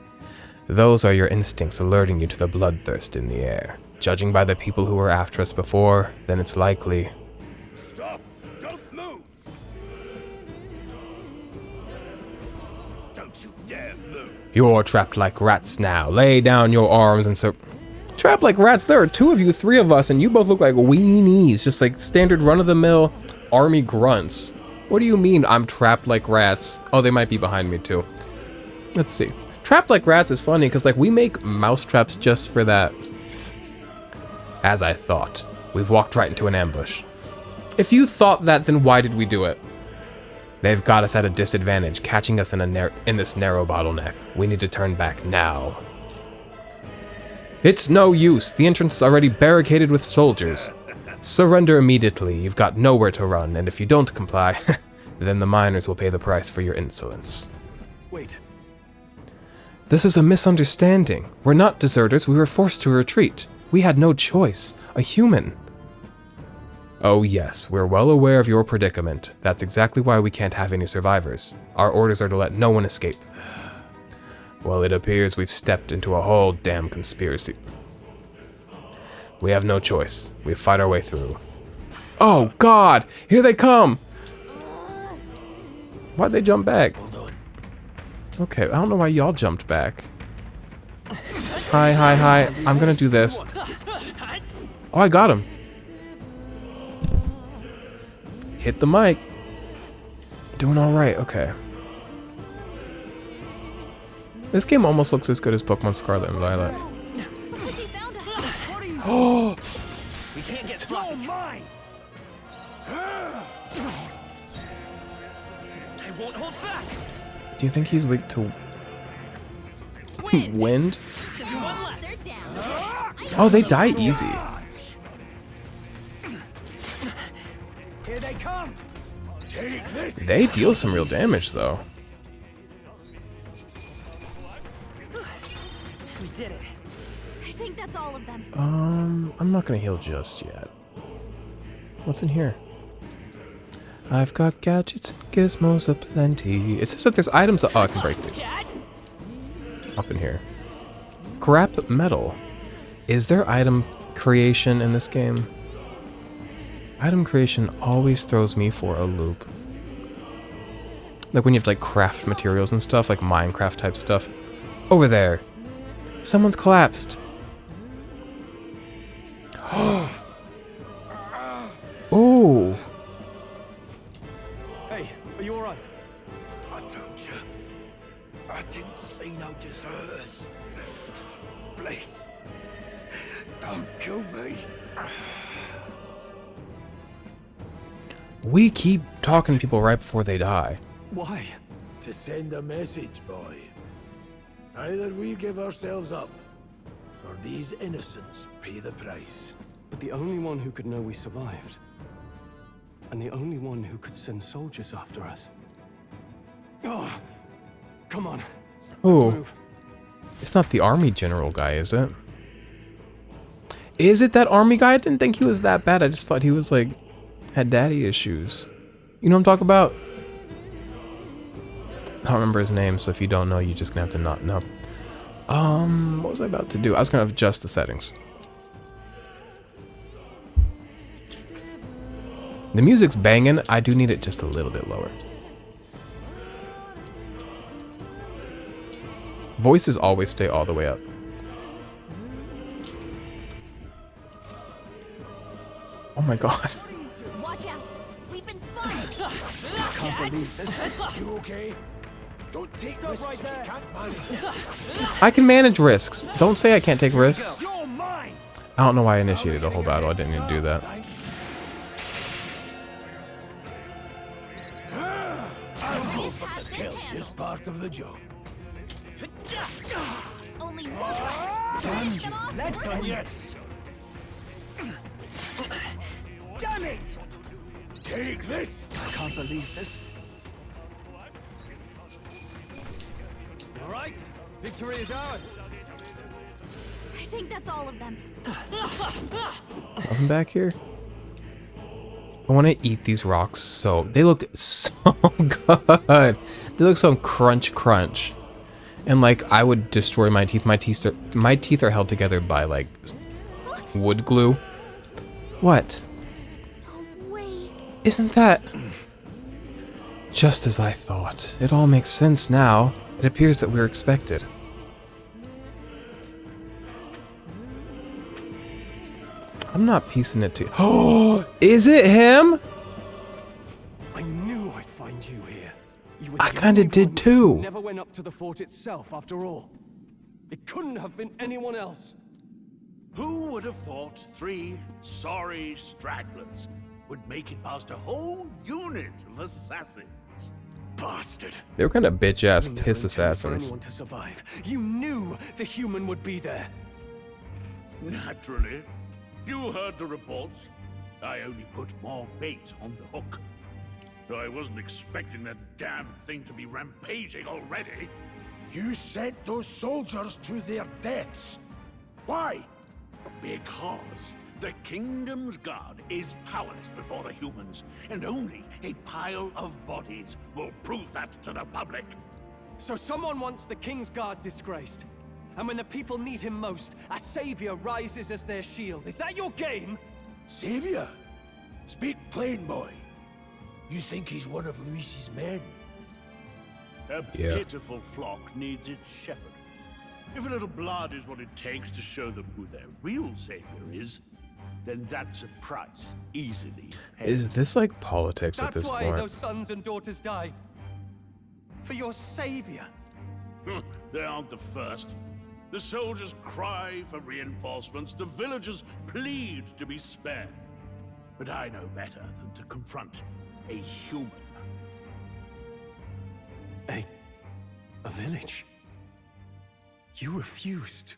Those are your instincts alerting you to the bloodthirst in the air. Judging by the people who were after us before, then it's likely. Stop! Don't move! Don't you dare move! You're trapped like rats now. Lay down your arms and so... Trapped like rats? There are 2 of you, 3 of us, and you both look like weenies. Just like standard run-of-the-mill army grunts. What do you mean I'm trapped like rats? Oh, they might be behind me too. Let's see. Trapped like rats is funny because like we make mouse traps just for that. As I thought, we've walked right into an ambush. If you thought that, then why did we do it? They've got us at a disadvantage, catching us in this narrow bottleneck. We need to turn back now. It's no use. The entrance is already barricaded with soldiers. Surrender immediately. You've got nowhere to run, and if you don't comply, then the miners will pay the price for your insolence. Wait. This is a misunderstanding. We're not deserters. We were forced to retreat. We had no choice. A human. Oh yes, we're well aware of your predicament. That's exactly why we can't have any survivors. Our orders are to let no one escape. Well, it appears we've stepped into a whole damn conspiracy. We have no choice. We fight our way through. Oh God! Here they come! Why'd they jump back? Okay, I don't know why y'all jumped back. Hi, hi, hi. I'm gonna do this. Oh, I got him. Hit the mic. Doing alright, okay. This game almost looks as good as Pokemon Scarlet and Violet. Oh! We can't get sloppy. I won't hold back. Do you think he's weak to wind? Oh, they die easy. Here they come. Take this! They deal some real damage, though. We did it. I think that's all of them. I'm not gonna heal just yet. What's in here? I've got gadgets and gizmos aplenty. It says that there's items that... Oh, I can break these. Up in here. Scrap metal. Is there item creation in this game? Item creation always throws me for a loop. Like when you have to like craft materials and stuff, like Minecraft type stuff. Over there. Someone's collapsed. Oh. Hey, are you alright? I told you. I didn't see no deserters. Please. Don't kill me. We keep talking to people right before they die. Why? To send a message, boy. Either we give ourselves up, or these innocents pay the price. But the only one who could know we survived. And the only one who could send soldiers after us. Oh, come on. Oh. Let's move. It's not the army general guy, is it? Is it that army guy? I didn't think he was that bad. I just thought he was like Had daddy issues. You know what I'm talking about? I don't remember his name, so if you don't know, you're just gonna have to not know. What was I about to do? I was gonna adjust the settings. The music's banging. I do need it just a little bit lower. Voices always stay all the way up. Oh my god. Watch out! We've been spotted! I can't believe this. You okay? Don't take risks if you can't manage. I can manage risks. Don't say I can't take risks. You're mine. I don't know why I initiated the whole battle. I didn't need to do that. I'll go for the kill. Just part of the job. Only one left! Damn you. Come on! Let's yes. Damn it! Take this. I can't believe this. All right, victory is ours. I think that's all of them. Nothing back here. I want to eat these rocks so they look so good. They look so crunch. And like I would destroy my teeth. My teeth are held together by like wood glue. What? No way. Isn't that just as I thought? It all makes sense now. It appears that we're expected. I'm not piecing it to. Oh, is it him? I knew I'd find you here. You were I the kinda only did one too. who never went up to the fort itself, after all. It couldn't have been anyone else. Who would have thought 3 sorry stragglers would make it past a whole unit of assassins? Bastard. They were kind of bitch-ass You never piss intended for assassins. anyone to survive. You knew the human would be there. Naturally. You heard the reports. I only put more bait on the hook. I wasn't expecting that damn thing to be rampaging already. You sent those soldiers to their deaths. Why? Because the kingdom's guard is powerless before the humans, and only a pile of bodies will prove that to the public. So someone wants the King's Guard disgraced. And when the people need him most, a savior rises as their shield. Is that your game? Savior? Speak plain, boy. You think he's one of Luis's men? A Yeah. pitiful flock needs its shepherd. If a little blood is what it takes to show them who their real savior is, then that's a price easily paid. Is this like politics at That's this why point? those sons and daughters died. For your savior. They aren't the first. The soldiers cry for reinforcements, the villagers plead to be spared. But I know better than to confront a human. A village? You refused.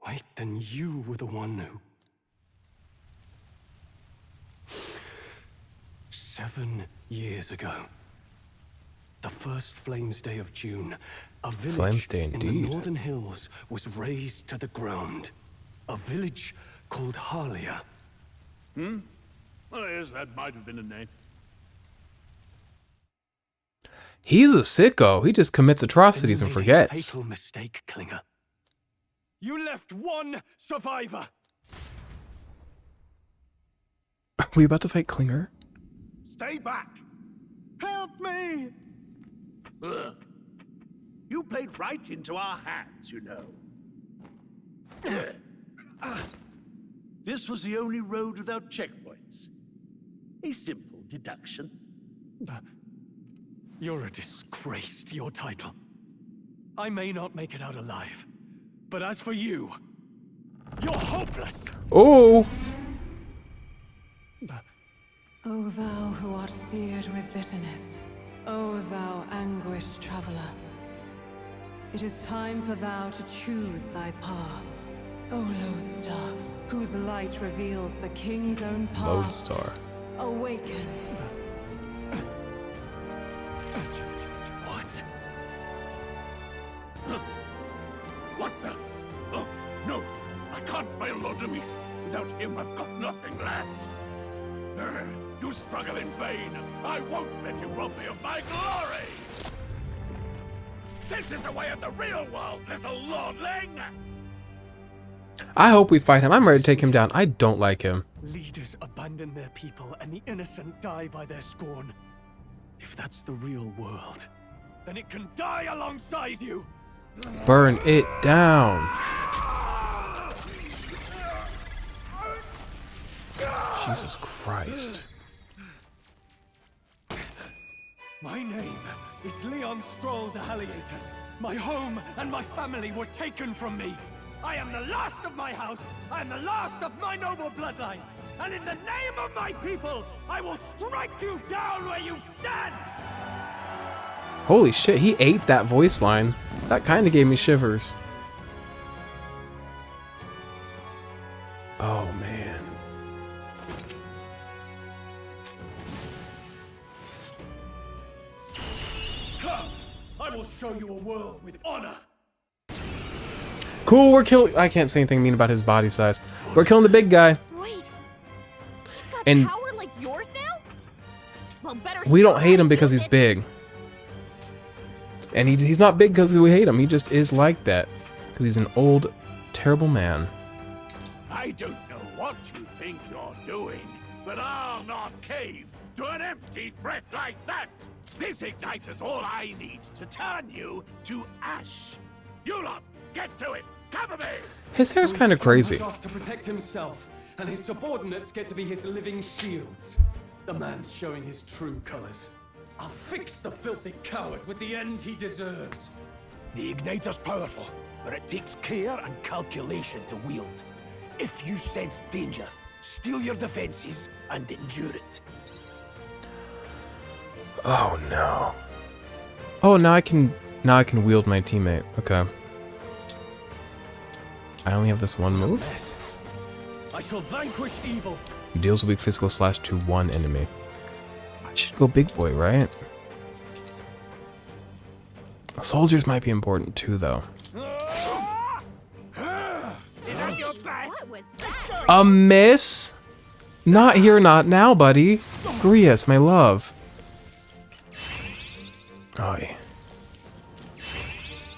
Wait, then you were the one who... 7 years ago. The first Flames Day of June, a Flames village Day in the indeed. northern hills was razed to the ground. A village called Harlia. Well, yes, that might have been a name. He's a sicko. He just commits atrocities Then and you made a forgets. fatal mistake, Klinger. You left one survivor. Are we about to fight Klinger? Stay back! Help me! Ugh. You played right into our hands, you know. This was the only road without checkpoints. A simple deduction. You're a disgrace to your title. I may not make it out alive, but as for you, you're hopeless! Oh! O thou who art seared with bitterness, O thou anguished traveler, it is time for thou to choose thy path. O Lodestar, whose light reveals the king's own path, Lodestar. awaken. What? What the? Oh, no! I can't fail Lord Luis. Without him, I've got nothing left. You struggle in vain. I won't let you rob me of my glory. This is the way of the real world, little lordling. I hope we fight him. I'm ready to take him down. I don't like him. Leaders abandon their people and the innocent die by their scorn. If that's the real world, then it can die alongside you. Burn it down. Jesus Christ. My name is Leon Stroll-later. My home and my family were taken from me. I am the last of my house. I am the last of my noble bloodline. And in the name of my people, I will strike you down where you stand. Holy shit, he ate that voice line. That kind of gave me shivers. Oh, man. Come, I will show you a world with honor. Cool, we're killing... I can't say anything mean about his body size. We're killing the big guy. Wait. He's got And- power like yours now? Well, better We don't still hate him use because it. he's big. And he's not big because we hate him. He just is like that. Because he's an old, terrible man. I don't know what you think you're doing, but I'll not cave to an empty threat like that. This igniter's all I need to turn you to ash. You lot, get to it. Cover me. His hair's kind of crazy. He's off to protect himself, and his subordinates get to be his living shields. The man's showing his true colors. I'll fix the filthy coward with the end he deserves. The igniter's powerful, but it takes care and calculation to wield. If you sense danger, steel your defenses and endure it. Oh no. Oh, now I can wield my teammate. Okay. I only have this one move. Yes. I shall vanquish evil. Deals weak physical slash to one enemy. I should go big boy, right? Soldiers might be important too, though. Is that your best? What was that? A miss? Not here, not now, buddy. Grius, my love. Oh, yeah.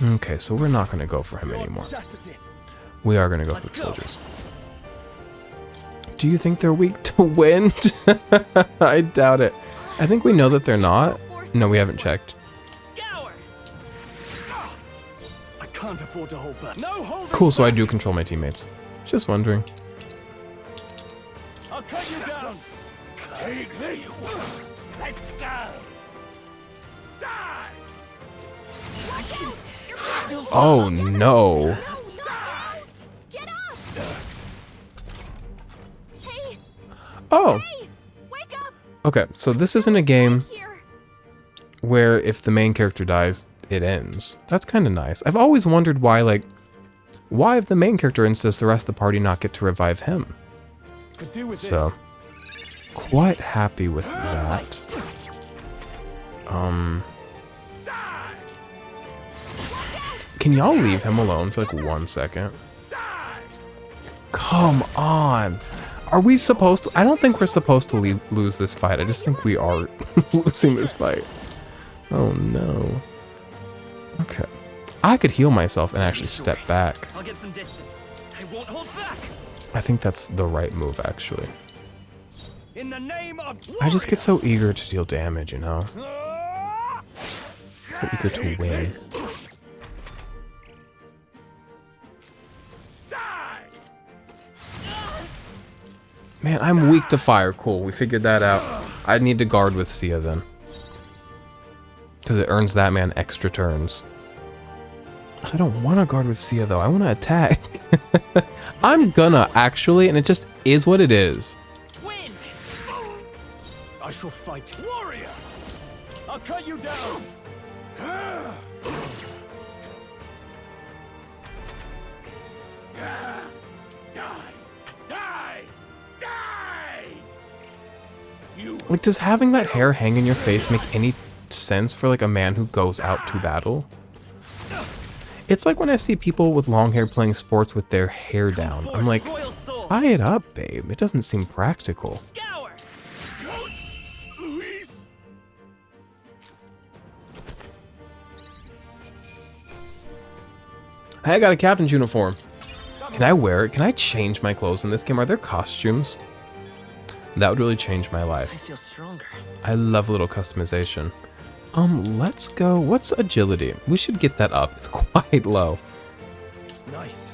Okay, so we're not gonna go for him anymore. We are gonna go for the soldiers. Do you think they're weak to wind? I doubt it. I think we know that they're not. No, we haven't checked. Scour! I can't afford to hold back. No hold. Cool, so I do control my teammates. Just wondering. I'll cut you down. Take this. Let's go. Die. Watch out! You're Oh no. No, no! Get up! Hey, Oh, hey! Wake up! okay, so this isn't a game Here. where if the main character dies, it ends. That's kind of nice. I've always wondered why, like, why if the main character ends, does the rest of the party not get to revive him? Could do with So, quite happy with that. Can y'all leave him alone for like 1 second? Come on. Are we supposed to? I don't think we're supposed to lose this fight. I just think we are losing this fight. Oh no. Okay. I could heal myself and actually step back. I'll get some distance. I won't hold back. I think that's the right move, actually. In the name of I just get so eager to deal damage, you know? So eager to win. Man, I'm weak to fire. Cool, we figured that out. I need to guard with Sia then. Because it earns that man extra turns. I don't want to guard with Sia though, I want to attack. I'm gonna, actually, and it just is what it is. Wind! I shall fight. Warrior! I'll cut you down! Die! Die! Die! You Like, does having that hair hang in your face make any sense for like a man who goes out to battle? It's like when I see people with long hair playing sports with their hair down. I'm like, Royal soul! tie it up, babe. It doesn't seem practical. Scour! Hey, I got a captain's uniform. Can I wear it? Can I change my clothes in this game? Are there costumes? That would really change my I life. feel stronger. I love a little customization. Let's go. What's agility? We should get that up. It's quite low. Nice.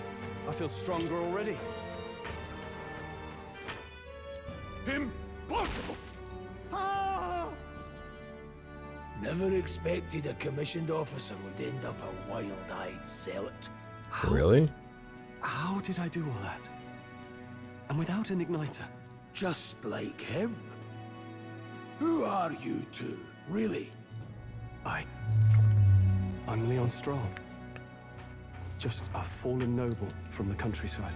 I feel stronger already. Impossible! Never expected a commissioned officer would end up a wild-eyed zealot. Really? How did I do all that? And without an igniter? Just like him. Who are you two, really? I'm Leon Stroll. Just a fallen noble from the countryside.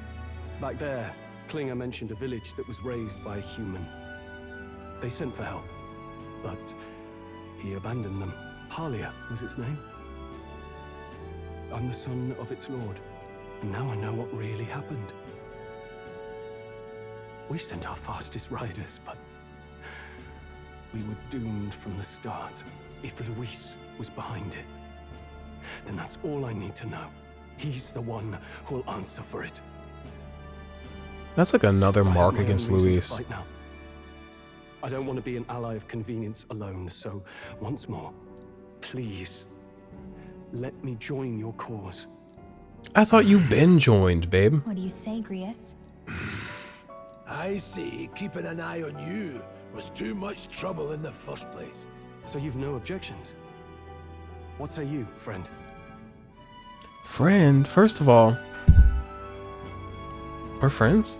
Back there, Klinger mentioned a village that was raised by a human. They sent for help, but he abandoned them. Halia was its name. I'm the son of its lord, and now I know what really happened. We sent our fastest riders, but we were doomed from the start. If Luis was behind it, then that's all I need to know. He's the one who'll answer for it. That's like another I have mark my own against reason to Luis. fight now. I don't want to be an ally of convenience alone, so once more, please, let me join your cause. I thought you'd been joined, babe. What do you say, Grius? I see keeping an eye on you was too much trouble in the first place. So you've no objections? What say you, friend? Friend, first of all, we're friends.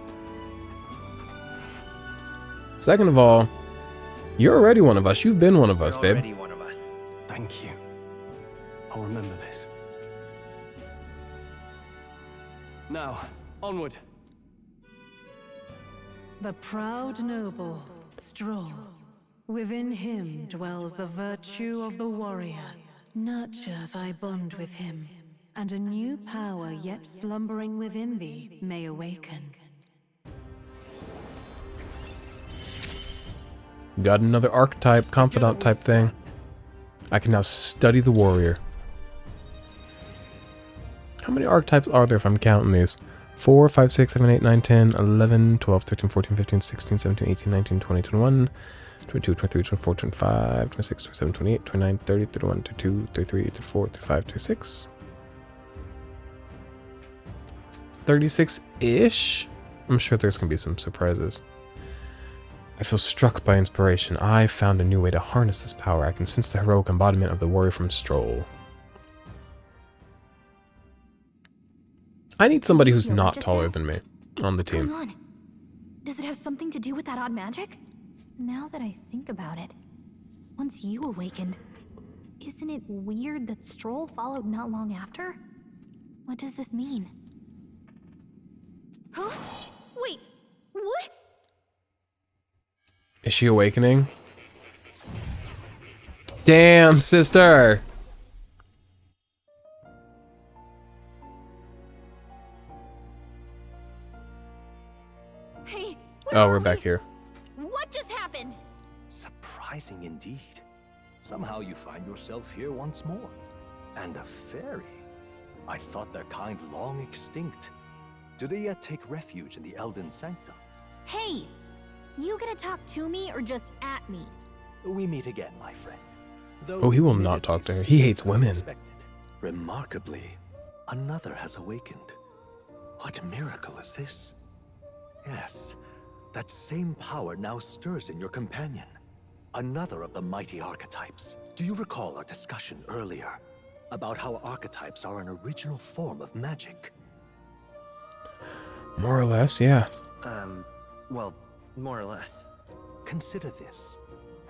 Second of all, you're already one of us. You've been one of us, You're babe. already one of us. Thank you. I'll remember this. Now, onward. The proud noble, Stroll. Within him dwells the virtue of the warrior. Nurture thy bond with him, and a new power yet slumbering within thee may awaken. Got another archetype, confidant type thing. I can now study the warrior. How many archetypes are there if I'm counting these? 4, 5, 6, 7, 8, 9, 10, 11, 12, 13, 14, 15, 16, 17, 18, 19, 20, 21, 22, 23, 24, 25, 26, 27, 28, 29, 30, 31, 32, 33, 34, 35, 36. 36-ish? I'm sure there's going to be some surprises. I feel struck by inspiration. I found a new way to harness this power. I can sense the heroic embodiment of the warrior from Stroll. I need somebody who's Feel not that just taller now? than me on the What's going team. on? Does it have something to do with that odd magic? Now that I think about it, once you awakened, isn't it weird that Stroll followed not long after? What does this mean? Huh? Wait, what? Is she awakening? Damn, sister! Hey, Oh, we're back here. what just happened? Surprising indeed. Somehow you find yourself here once more. And a fairy. I thought their kind long extinct. Do they yet take refuge in the Elden Sanctum? Hey, you gonna talk to me or just at me? We meet again, my friend. Though Oh, he will not talk to her. He hates women. unexpected. Remarkably, another has awakened. What miracle is this? Yes, that same power now stirs in your companion. Another of the mighty archetypes. Do you recall our discussion earlier about how archetypes are an original form of magic? More or less, yeah. Well, more or less. Consider this.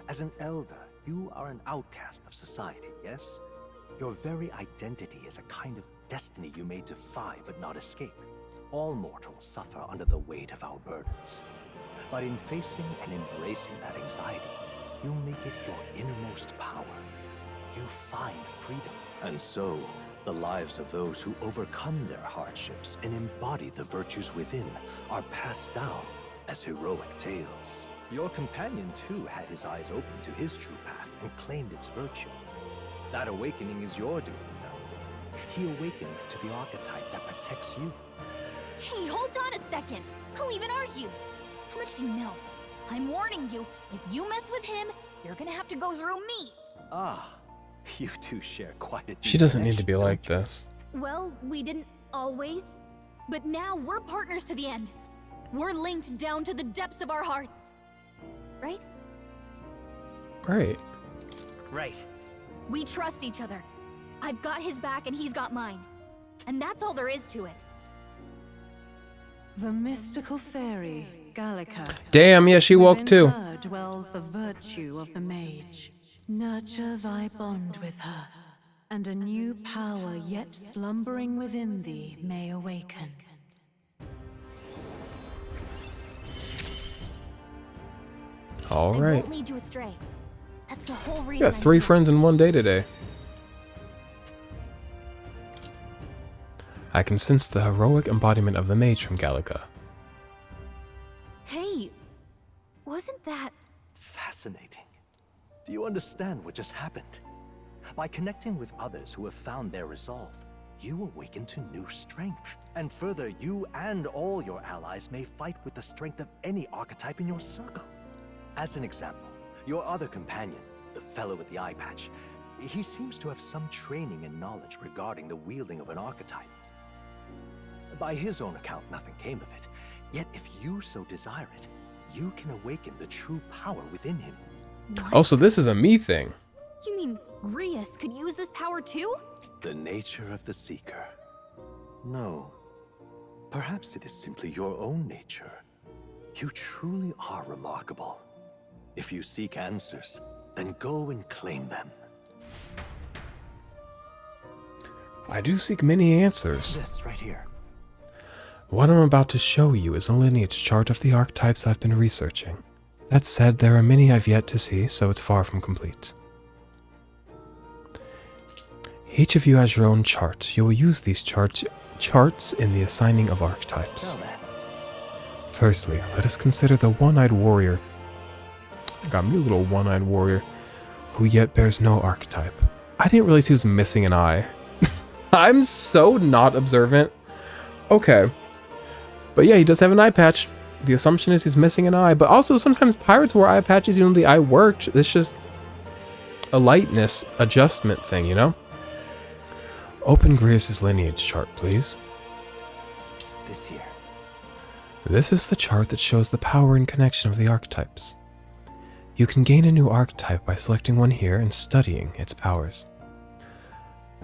As an elder, you are an outcast of society, yes? Your very identity is a kind of destiny you may defy but not escape. All mortals suffer under the weight of our burdens. But in facing and embracing that anxiety, you make it your innermost power. You find freedom. And so, the lives of those who overcome their hardships and embody the virtues within are passed down as heroic tales. Your companion, too, had his eyes open to his true path and claimed its virtue. That awakening is your doing, though. He awakened to the archetype that protects you. Hey, hold on a second. Who even are you? How much do you know? I'm warning you, if you mess with him, you're gonna have to go through me. Ah, you two share quite a deep She doesn't need to be connection, like don't you? this. Well, we didn't always. But now we're partners to the end. We're linked down to the depths of our hearts. Right? Right. Right. We trust each other. I've got his back and he's got mine. And that's all there is to it. The mystical fairy, Gallica. Damn, yeah, she woke Within too. her dwells the virtue of the mage. Nurture thy bond with her, and a new power yet slumbering within thee may awaken. All I right. won't lead you astray. That's the whole reason. You got I'm 3 here. friends in one day today. I can sense the heroic embodiment of the mage from Gallica. Hey, wasn't that... Fascinating. Do you understand what just happened? By connecting with others who have found their resolve, you awaken to new strength. And further, you and all your allies may fight with the strength of any archetype in your circle. As an example, your other companion, the fellow with the eye patch, he seems to have some training and knowledge regarding the wielding of an archetype. By his own account, nothing came of it. Yet if you so desire it, you can awaken the true power within him. What? Also, this is a me thing. You mean Grius could use this power too? The nature of the Seeker. No. Perhaps it is simply your own nature. You truly are remarkable. If you seek answers, then go and claim them. I do seek many answers. This right here. What I'm about to show you is a lineage chart of the archetypes I've been researching. That said, there are many I've yet to see, so it's far from complete. Each of you has your own chart. You will use these charts in the assigning of archetypes. Well then. Firstly, let us consider the one-eyed warrior. I got me a little one-eyed warrior who yet bears no archetype. I didn't realize he was missing an eye. I'm so not observant. Okay. But yeah, he does have an eye patch. The assumption is he's missing an eye, but also sometimes pirates wear eye patches even though the eye worked. It's just a lightness adjustment thing, you know? Open Grius' lineage chart, please. This here. This is the chart that shows the power and connection of the archetypes. You can gain a new archetype by selecting one here and studying its powers.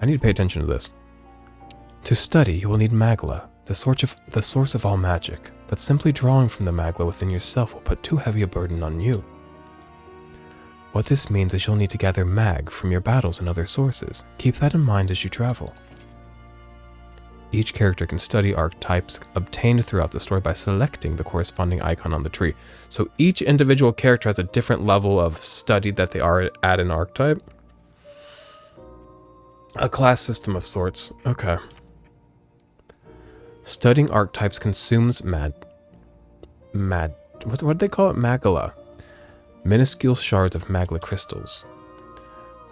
I need to pay attention to this. To study, you will need Magla, the source of all magic, but simply drawing from the Magla within yourself will put too heavy a burden on you. What this means is you'll need to gather Mag from your battles and other sources. Keep that in mind as you travel. Each character can study archetypes obtained throughout the story by selecting the corresponding icon on the tree. So each individual character has a different level of study that they are at an archetype. A class system of sorts. Okay. Studying archetypes consumes what do they call it? Magala. Minuscule shards of Magla crystals.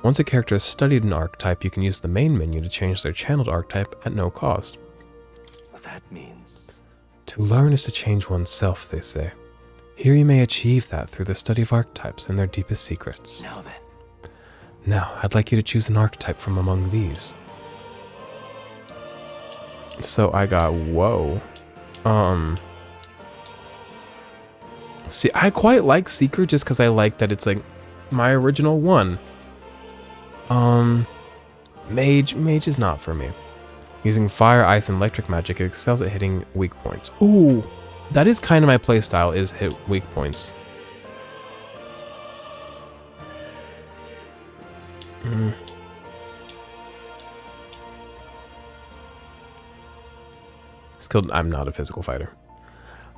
Once a character has studied an archetype, you can use the main menu to change their channeled archetype at no cost. That means... To learn is to change oneself, they say. Here you may achieve that through the study of archetypes and their deepest secrets. Now then. Now, I'd like you to choose an archetype from among these. So I got, whoa. See, I quite like Seeker just because I like that it's like my original one. Mage is not for me. Using fire, ice, and electric magic, it excels at hitting weak points. Ooh, that is kind of my playstyle, is hit weak points. Skilled, I'm not a physical fighter.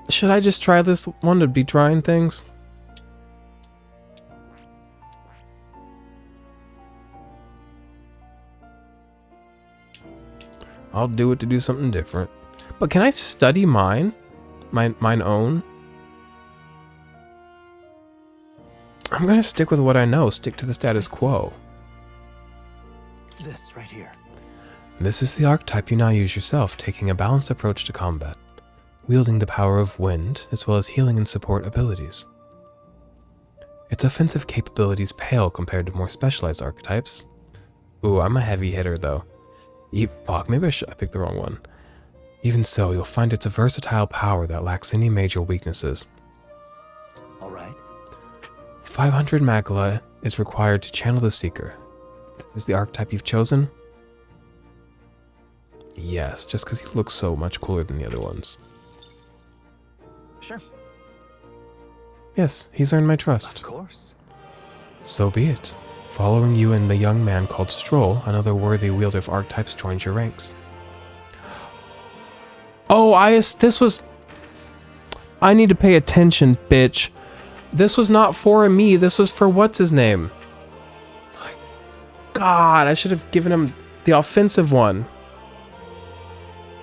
Should I just try this one to be trying things? I'll do it to do something different. But can I study mine? Mine own? I'm gonna stick with what I know, stick to the status quo. This right here. This is the archetype you now use yourself, taking a balanced approach to combat, wielding the power of wind as well as healing and support abilities. Its offensive capabilities pale compared to more specialized archetypes. Ooh, I'm a heavy hitter though. Fuck, maybe I picked the wrong one. Even so, you'll find it's a versatile power that lacks any major weaknesses. Alright. 500 Magla is required to channel the Seeker. Is this the archetype you've chosen? Yes, just because he looks so much cooler than the other ones. Sure. Yes, he's earned my trust. Of course. So be it. Following you and the young man called Stroll, another worthy wielder of archetypes joins your ranks. Oh, I need to pay attention, bitch. This was not for me, this was for what's his name? My God, I should have given him the offensive one.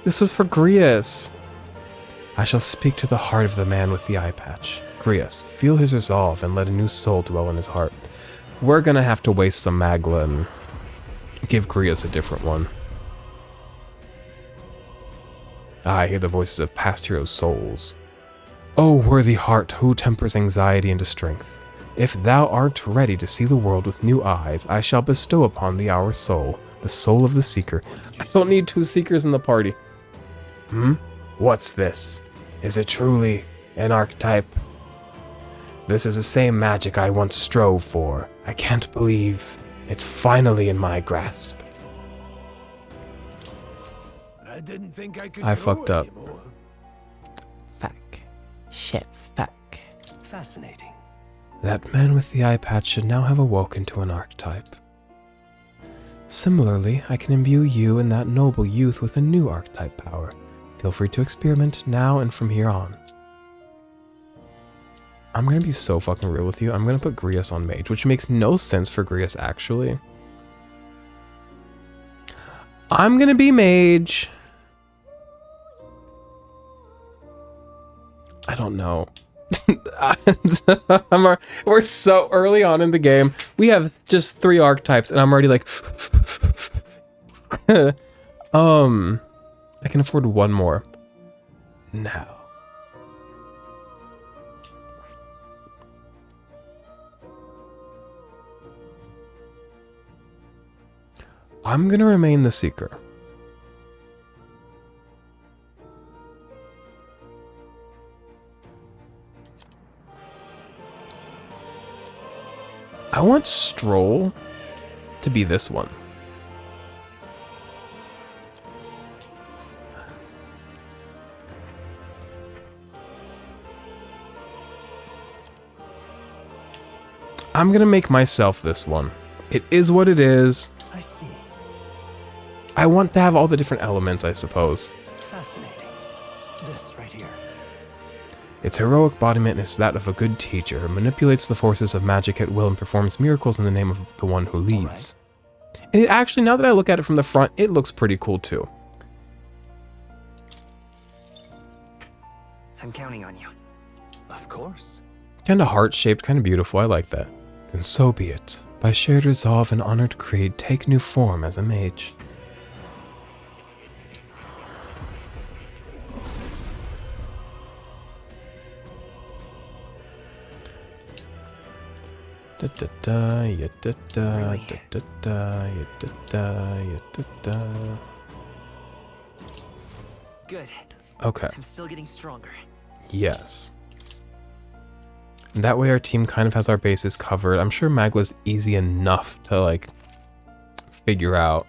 This was for Grius. I shall speak to the heart of the man with the eye patch. Grius, feel his resolve and let a new soul dwell in his heart. We're gonna have to waste some Magla and give Grius a different one. I hear the voices of past heroes' souls. O worthy heart, who tempers anxiety into strength, if thou art ready to see the world with new eyes, I shall bestow upon thee our soul, the soul of the Seeker. I don't need 2 Seekers in the party. What's this? Is it truly an archetype? This is the same magic I once strove for. I can't believe it's finally in my grasp. I didn't think I could I grow fucked up. anymore. Fuck. Shit, fuck. Fascinating. That man with the eye patch should now have awoken to an archetype. Similarly, I can imbue you and that noble youth with a new archetype power. Feel free to experiment now and from here on. I'm gonna be so fucking real with you. I'm gonna put Grius on mage, which makes no sense for Grius actually. I'm gonna be mage. I don't know. We're so early on in the game. We have just 3 archetypes and I'm already like I can afford 1 more. Now. I'm gonna remain the Seeker. I want Stroll to be this one. I'm gonna make myself this one. It is what it is. I see. I want to have all the different elements, I suppose. Fascinating. This right here. Its heroic embodiment is that of a good teacher who manipulates the forces of magic at will and performs miracles in the name of the one who leads. And it actually, now that I look at it from the front, it looks pretty cool too. I'm counting on you. Of course. Kind of heart-shaped, kind of beautiful, I like that. Then so be it. By shared resolve and honored creed, take new form as a mage. Da da da, ya da da, Really? da da da, ya da da, ya da da. Good. Okay, I'm still getting stronger. yes. And that way our team kind of has our bases covered. I'm sure Magla's easy enough to like figure out.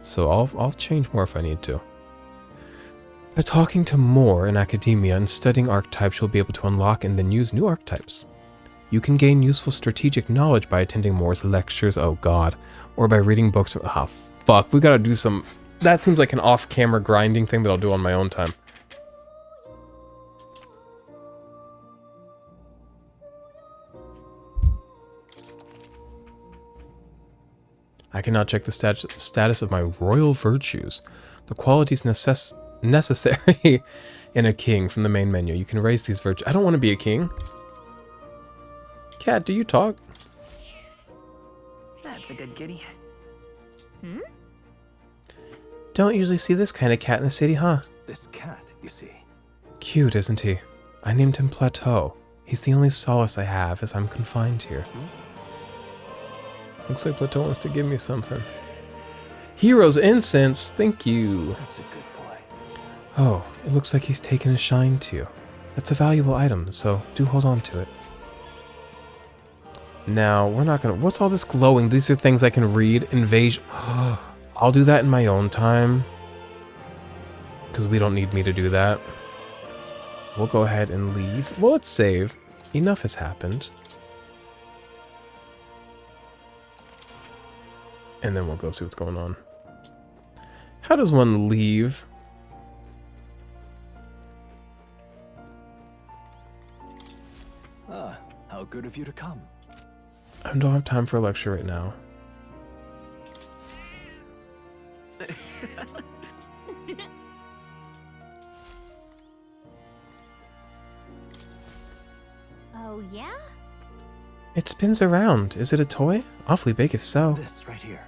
So I'll change more if I need to. By talking to more in academia and studying archetypes, you'll be able to unlock and then use new archetypes. You can gain useful strategic knowledge by attending Moore's lectures, oh god, or by reading books from, fuck, we gotta do some, that seems like an off-camera grinding thing that I'll do on my own time. I can now check the status of my royal virtues, the qualities necessary in a king from the main menu. You can raise these virtues. I don't want to be a king. Cat, do you talk? That's a good kitty. Don't usually see this kind of cat in the city, huh? This cat, you see. Cute, isn't he? I named him Plateau. He's the only solace I have as I'm confined here. Looks like Plateau wants to give me something. Hero's incense, thank you. That's a good boy. Oh, it looks like he's taken a shine to you. That's a valuable item, so do hold on to it. Now, we're not gonna... What's all this glowing? These are things I can read. Invasion. I'll do that in my own time. Because we don't need me to do that. We'll go ahead and leave. Well, let's save. Enough has happened. And then we'll go see what's going on. How does one leave? Ah, how good of you to come. I don't have time for a lecture right now. Oh, yeah? It spins around. Is it a toy? Awfully big if so. This right here.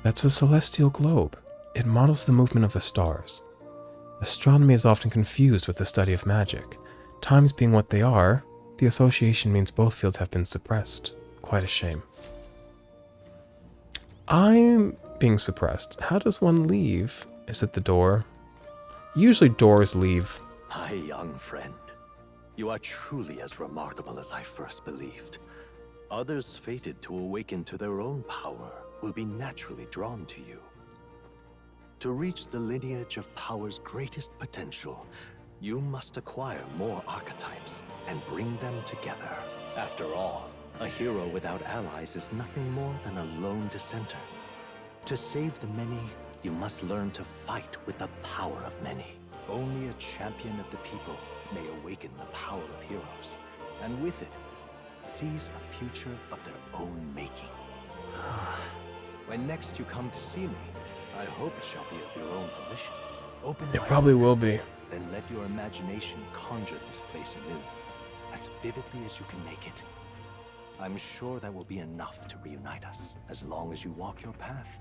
That's a celestial globe. It models the movement of the stars. Astronomy is often confused with the study of magic. Times being what they are, the association means both fields have been suppressed. Quite a shame. I'm being suppressed. How does one leave? Is it the door? Usually doors leave. My young friend, you are truly as remarkable as I first believed. Others fated to awaken to their own power will be naturally drawn to you. To reach the lineage of power's greatest potential, you must acquire more archetypes and bring them together. After all, a hero without allies is nothing more than a lone dissenter. To save the many, you must learn to fight with the power of many. Only a champion of the people may awaken the power of heroes, and with it, seize a future of their own making. When next you come to see me, I hope it shall be of your own volition. Open It wide probably open, will be. Then let your imagination conjure this place anew, as vividly as you can make it. I'm sure that will be enough to reunite us. As long as you walk your path,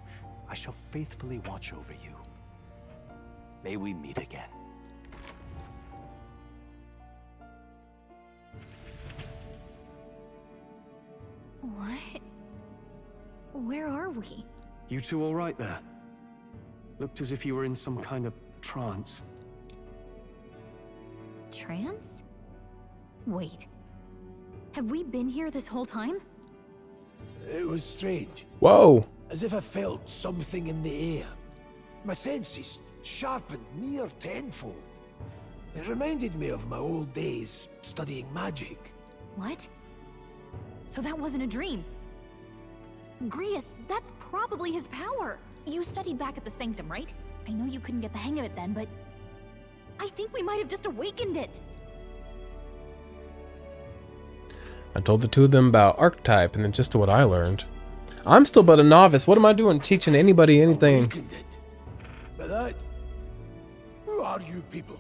I shall faithfully watch over you. May we meet again. What? Where are we? You two all right there? Looked as if you were in some kind of trance. Trance? Wait. Have we been here this whole time? It was strange. Whoa! As if I felt something in the air. My senses sharpened near tenfold. It reminded me of my old days studying magic. What? So that wasn't a dream. Grius, that's probably his power. You studied back at the Sanctum, right? I know you couldn't get the hang of it then, but I think we might have just awakened it. I told the two of them about archetype and then just what I learned. I'm still but a novice. What am I doing teaching anybody anything? Awakened it. But that... Who are you people?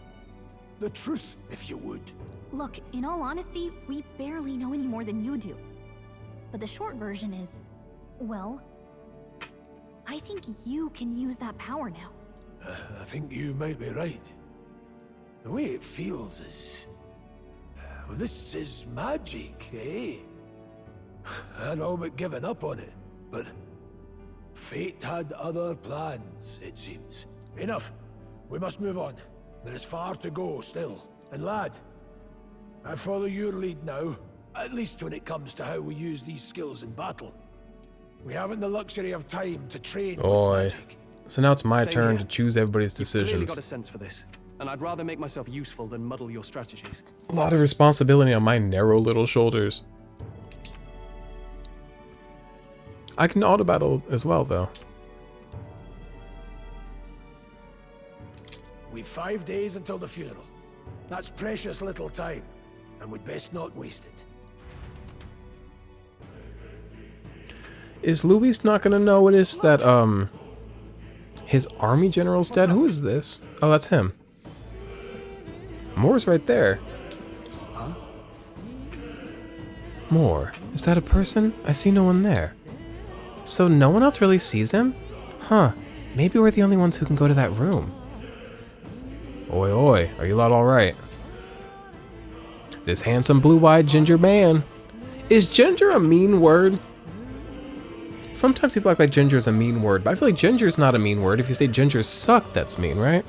The truth, if you would. Look, in all honesty, we barely know any more than you do. But the short version is, well, I think you can use that power now. I think you might be right. The way it feels is... Well, this is magic, eh? I'd all but given up on it, but... Fate had other plans, it seems. Enough. We must move on. There is far to go still. And lad, I follow your lead now, at least when it comes to how we use these skills in battle. We haven't the luxury of time to train Boy. with magic. So now it's my Same turn here. to choose everybody's You've clearly decisions. got a sense for this, and I'd rather make myself useful than muddle your strategies. A lot of responsibility on my narrow little shoulders. I can auto battle as well, though. We've 5 days until the funeral. That's precious little time, and we'd best not waste it. Is Luis not gonna know what is that, his army general's dead? Who is this? Oh, that's him. Moore's right there. Moore, is that a person? I see no one there. So no one else really sees him? Huh. maybe we're the only ones who can go to that room. Oi, oi, are you lot alright? This handsome blue-eyed ginger man. Is ginger a mean word? Sometimes people act like ginger is a mean word, but I feel like ginger is not a mean word. If you say gingers suck, that's mean, right?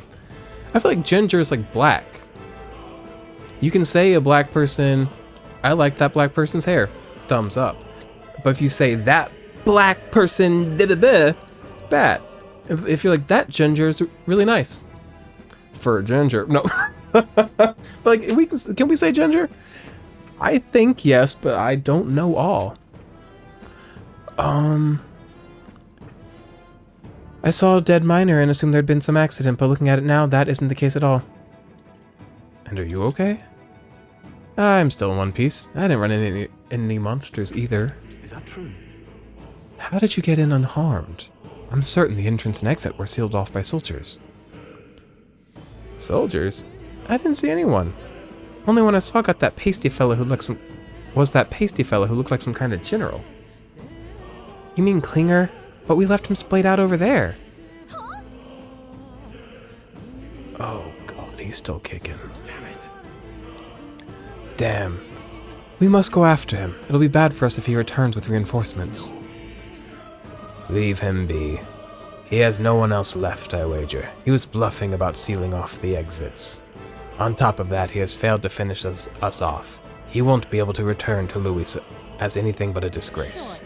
I feel like ginger is like black. You can say a black person, I like that black person's hair, thumbs up. But if you say that black person, bad. If you're like, that ginger is really nice. For ginger, no. But like, can we say ginger? I think yes, but I don't know all. I saw a dead miner and assumed there'd been some accident, but looking at it now, that isn't the case at all. And are you okay? I'm still in one piece. I didn't run into any monsters either. Is that true? How did you get in unharmed? I'm certain the entrance and exit were sealed off by soldiers. Soldiers? I didn't see anyone. Only one I saw got that pasty fellow who looked some... was that pasty fellow who looked like some kind of general. You mean Klinger? But we left him splayed out over there. Oh god, he's still kicking. Damn it. Damn. We must go after him. It'll be bad for us if he returns with reinforcements. Leave him be. He has no one else left, I wager. He was bluffing about sealing off the exits. On top of that, he has failed to finish us off. He won't be able to return to Louis as anything but a disgrace.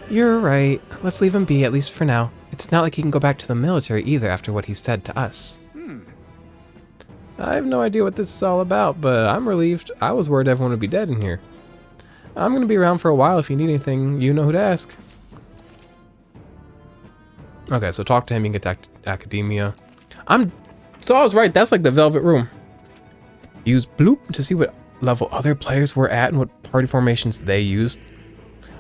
You're right. Let's leave him be, at least for now. It's not like he can go back to the military either after what he said to us. I have no idea what this is all about, but I'm relieved. I was worried everyone would be dead in here. I'm going to be around for a while. If you need anything, you know who to ask. Okay, so talk to him, you can get to academia. So I was right, that's like the Velvet Room. Use bloop to see what level other players were at and what party formations they used.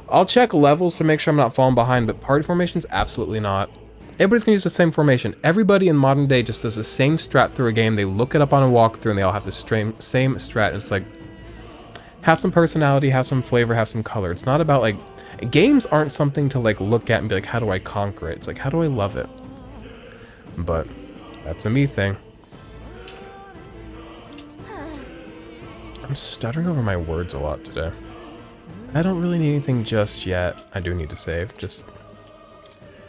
I'll check levels to make sure I'm not falling behind, but party formations, absolutely not. Everybody's gonna use the same formation. Everybody in modern day just does the same strat through a game. They look it up on a walkthrough and they all have the same strat. And it's like, have some personality, have some flavor, have some color. It's not about like, games aren't something to like look at and be like, how do I conquer it? It's like, how do I love it? But that's a me thing. I'm stuttering over my words a lot today. I don't really need anything just yet. I do need to save, just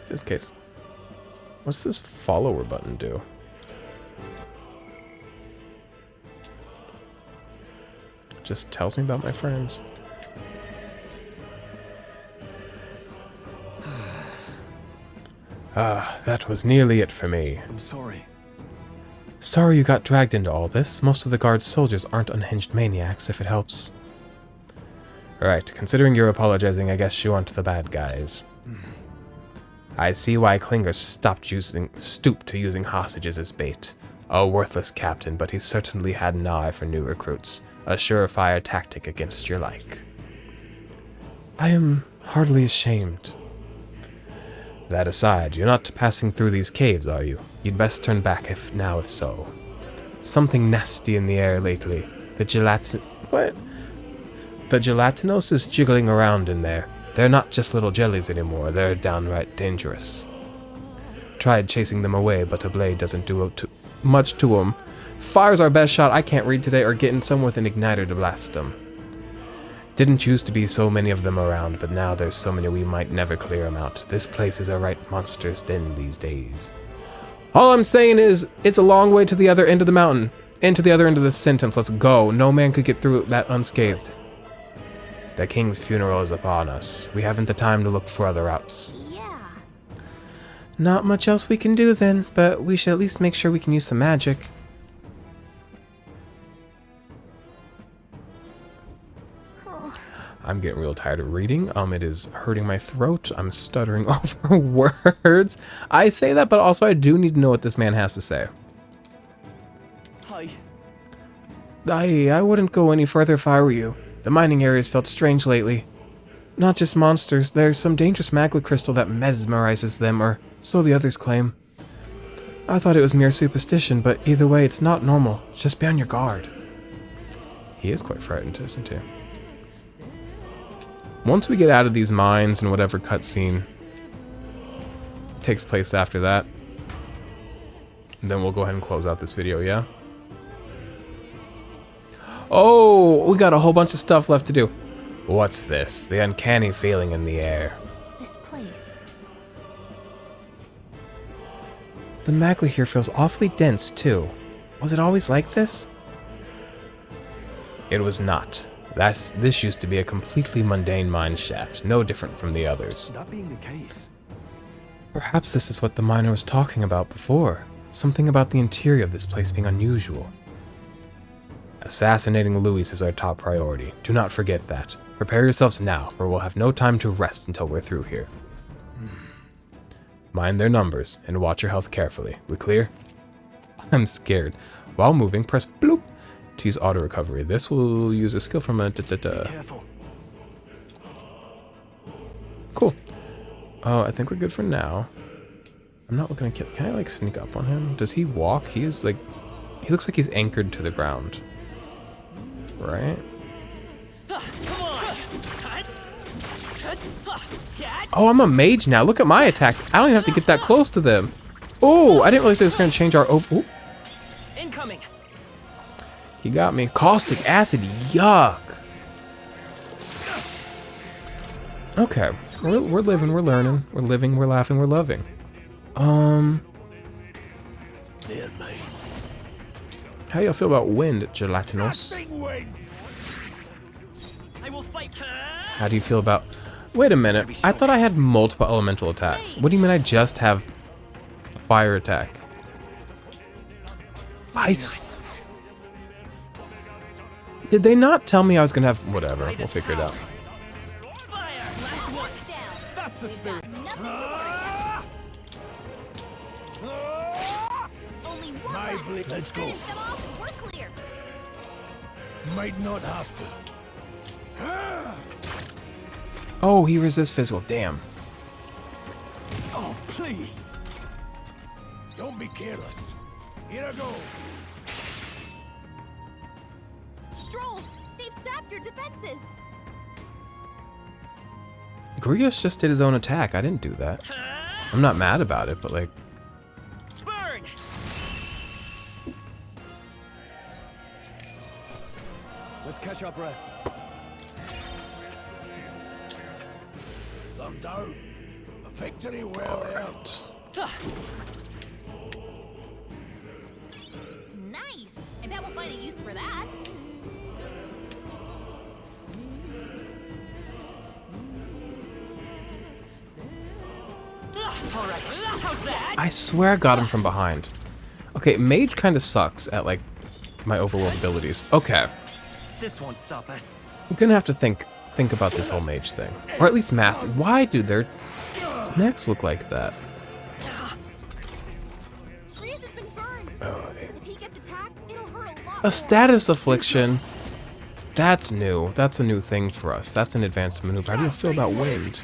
in case. What's this follower button do? Just tells me about my friends. That was nearly it for me. I'm sorry. Sorry you got dragged into all this. Most of the guard's soldiers aren't unhinged maniacs, if it helps. Alright, considering you're apologizing, I guess you aren't the bad guys. I see why Klinger stooped to using hostages as bait. A worthless captain, but he certainly had an eye for new recruits. A surefire tactic against your like. I am hardly ashamed. That aside, you're not passing through these caves, are you? You'd best turn back if so. Something nasty in the air lately. The gelatinous is jiggling around in there. They're not just little jellies anymore, they're downright dangerous. Tried chasing them away, but a blade doesn't do much to them. Fire's our best shot. I can't read today, or getting some with an igniter to blast them. Didn't used to be so many of them around, but now there's so many we might never clear them out. This place is a right monster's den these days. All I'm saying is, it's a long way to the other end of the mountain. And to the other end of the sentence, let's go. No man could get through that unscathed. The king's funeral is upon us. We haven't the time to look for other routes. Yeah. Not much else we can do then, but we should at least make sure we can use some magic. I'm getting real tired of reading. It is hurting my throat. I'm stuttering over words. I say that, but also I do need to know what this man has to say. Hi. I wouldn't go any further if I were you. The mining areas felt strange lately. Not just monsters, there's some dangerous magma crystal that mesmerizes them, or so the others claim. I thought it was mere superstition, but either way, it's not normal. Just be on your guard. He is quite frightened, isn't he? Once we get out of these mines and whatever cutscene takes place after that. And then we'll go ahead and close out this video, yeah? Oh, we got a whole bunch of stuff left to do. What's this? The uncanny feeling in the air. This place. The magma here feels awfully dense, too. Was it always like this? It was not. This used to be a completely mundane mine shaft, no different from the others. That being the case, Perhaps this is what the miner was talking about before. Something about the interior of this place being unusual. Assassinating Luis is our top priority. Do not forget that. Prepare yourselves now, for we'll have no time to rest until we're through here. Mind their numbers, and watch your health carefully. We clear? I'm scared. While moving, press bloop to use auto recovery. This will use a skill from a careful. Cool. I think we're good for now. I'm not looking to kill. Can I like sneak up on him? Does he walk? He is like, he looks like he's anchored to the ground. Right? Oh, I'm a mage now. Look at my attacks. I don't even have to get that close to them. Oh, I didn't realize it was going to change our over. Incoming. He got me. Caustic acid. Yuck. Okay. We're living. We're learning. We're living. We're laughing. We're loving. There, mate. How y'all feel about wind, Gelatinos? Big wind. I will fight. How do you feel about... Wait a minute. I thought I had multiple elemental attacks. What do you mean I just have a fire attack? Ice. Did they not tell me I was going to have... Whatever. We'll figure it out. Fire. Last one. That's the spirit. Only one My left. blade. Let's go. Finish them off and we're clear. Might not have to. Oh, he resists physical. Damn. Oh, please. Don't be careless. Here I go. Stroll, they've sapped your defenses. Grievous just did his own attack. I didn't do that. I'm not mad about it, but like... Burn. Let's catch our breath. I'm down. A victory well earned. Nice. I bet we'll find a use for that. All right. How's that? I swear I got him from behind. Okay, mage kind of sucks at like my overworld abilities. Okay. This won't stop us. I'm gonna have to think about this whole mage thing. Or at least master. Why do their necks look like that? Grease has been burned. If he gets attacked, it'll hurt a lot. A status affliction. That's new. That's a new thing for us. That's an advanced maneuver. How do you feel about wind?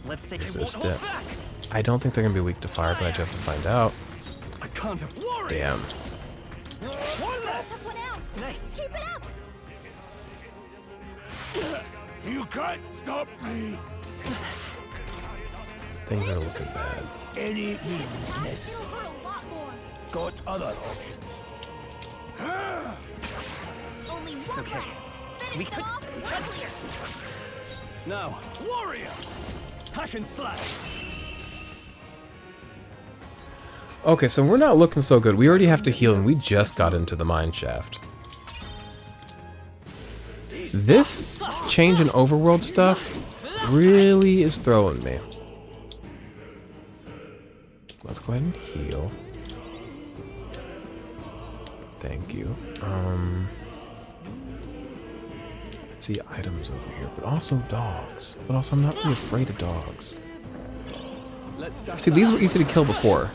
Let's take Resist it. I don't think they're gonna be weak to fire, but I just have to find out. I can't have... Damn. Took one out. Nice. Keep it up. You can't stop me. Things are looking bad. Any means It'll necessary. hurt a lot more. Got other options. Only one okay. left. Finish We them could- off and we're clear. Now, warrior! Hack and slash! Okay, so we're not looking so good. We already have to heal, and we just got into the mine shaft. This change in overworld stuff really is throwing me. Let's go ahead and heal. Thank you. Let's see items over here, but also dogs. But also, I'm not really afraid of dogs. Let's start. See, these were easy to kill before.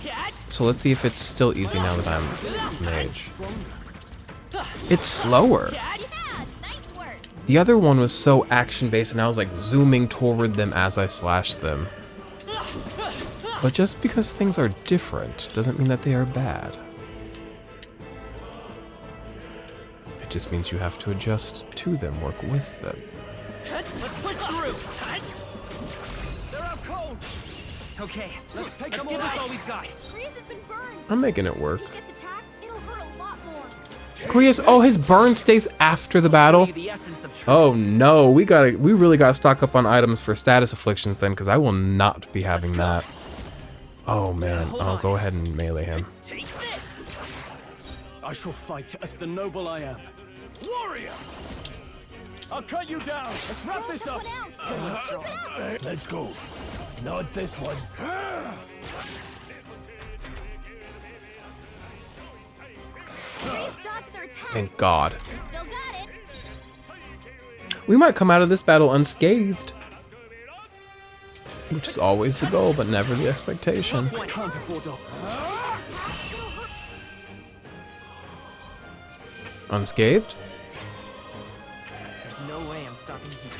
So let's see if it's still easy now that I'm mage. It's slower. Yeah, nice work. The other one was so action-based and I was like zooming toward them as I slashed them. But just because things are different doesn't mean that they are bad. It just means you have to adjust to them, work with them. Let's push through. They're out cold! Okay, Let's take let's them give all this out. all we've got. Grease has been burned. I'm making it work. If he gets attacked, it'll hurt a lot more. Grius, oh, his burn stays after the battle. The essence of truth. Oh no, we really gotta stock up on items for status afflictions then, because I will not be having that. Oh man, I'll go ahead and melee him. Take this. I shall fight as the noble I am. Warrior! I'll cut you down. Let's wrap this up. Let's go. Not this one. Grease dodged their attack. Thank God. Still got it. We might come out of this battle unscathed. Which is always the goal, but never the expectation. I can't afford to. Unscathed? There's no way I'm stopping here.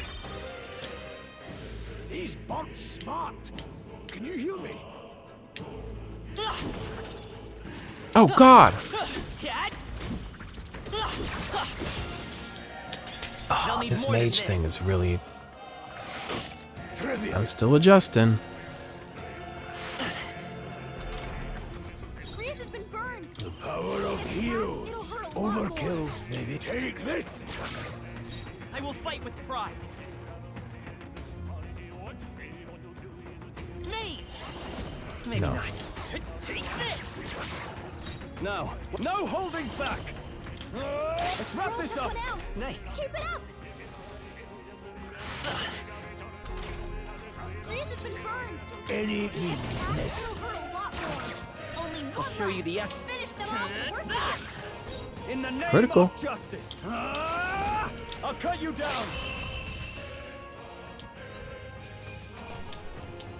He's burnt smart. Can you heal me? Oh God! Oh, this mage thing is really... Trivia. I'm still adjusting. Grease has been burned. The power of heroes. It'll hurt a lot more. Overkill, maybe. Take this. I will fight with pride. Mage! Maybe No. not. Take this! Now, no holding back. Let's wrap this up. One out. Nice. Keep it up. Grease has been burned. Any means It'll necessary. hurt a lot more. Only one I'll show you the left. Finish them off. We're done. In the name Critical. of justice. I'll cut you down.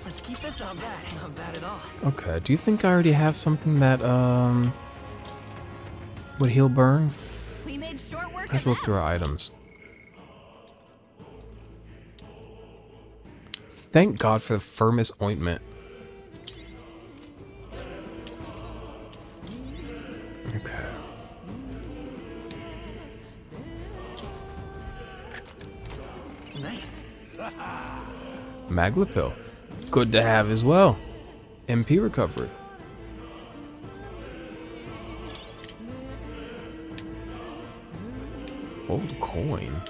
Let's keep this not bad. Not bad at all. Okay, do you think I already have something that, would heal burn? We made short work I have of to look that. through our items. Thank God for the firmest ointment. Okay. Nice. Maglapil. Good to have as well. MP recovery. Old coin.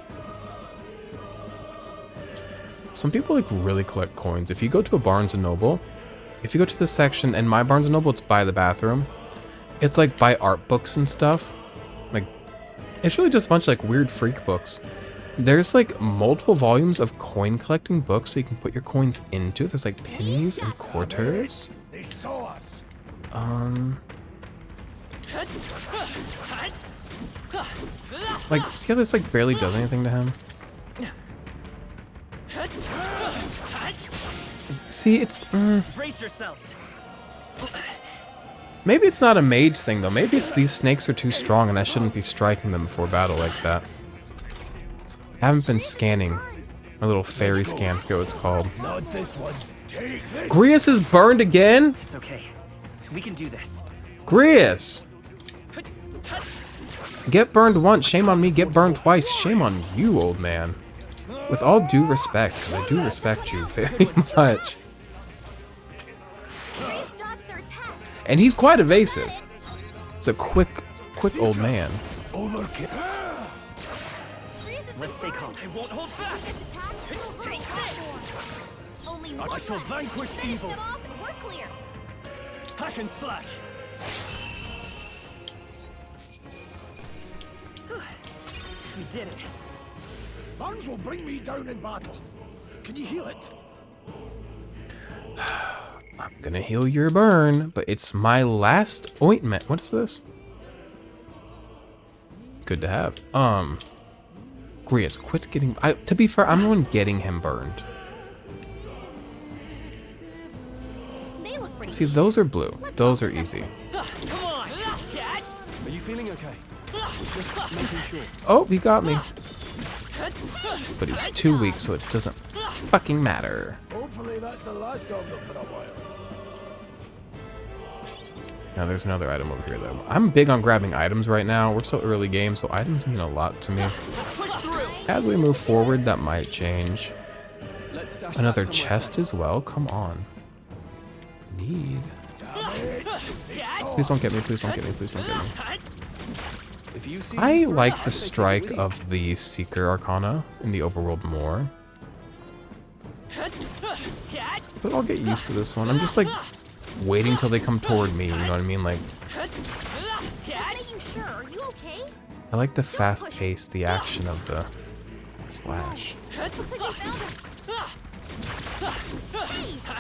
Some people like really collect coins. If you go to a Barnes & Noble, if you go to the section, and my Barnes & Noble, it's by the bathroom. It's like by art books and stuff. Like, it's really just a bunch of like weird freak books. There's like multiple volumes of coin collecting books so you can put your coins into. There's like pennies and quarters. They saw us. Like, see how this like barely does anything to him? See, it's Brace yourselves. maybe it's not a mage thing though. Maybe it's these snakes are too strong and I shouldn't be striking them before battle like that. I haven't been scanning my little fairy scan, I forget what it's called. Not this one. Take this. Grius is burned again? It's okay. We can do this. Grius! Get burned once, shame on me. Get burned twice, shame on you, old man. With all due respect, because I do respect you very much. Grease dodged their attack. And he's quite evasive. It's a quick old man. Overkill. Grease has been Let's stay calm. I won't hold back. Gets attacked. It'll hurt a Take lot more. Only one I shall left. vanquish Finish evil. them off and we're clear. Hack and slash. We did it. Burns will bring me down in battle. Can you heal it? I'm gonna heal your burn, but it's my last ointment. What is this? Good to have. Grius, quit getting... to be fair, I'm the one getting him burned. They look pretty See, neat. those are blue. Those are easy. Come on. Cat. Are you feeling okay? Just making sure. Oh, he got me. But he's too weak, so it doesn't fucking matter. Hopefully that's the last of them for a while. Now there's another item over here though. I'm big on grabbing items right now. We're so early game, so items mean a lot to me. Push through. As we move forward, that might change. Let's stash Another that somewhere chest as well? Come on. need. Please don't get me, please don't get me, please don't get me. I like the strike of the Seeker Arcana in the overworld more. But I'll get used to this one. I'm just like waiting till they come toward me, you know what I mean? Like, I like the fast pace, the action of the slash.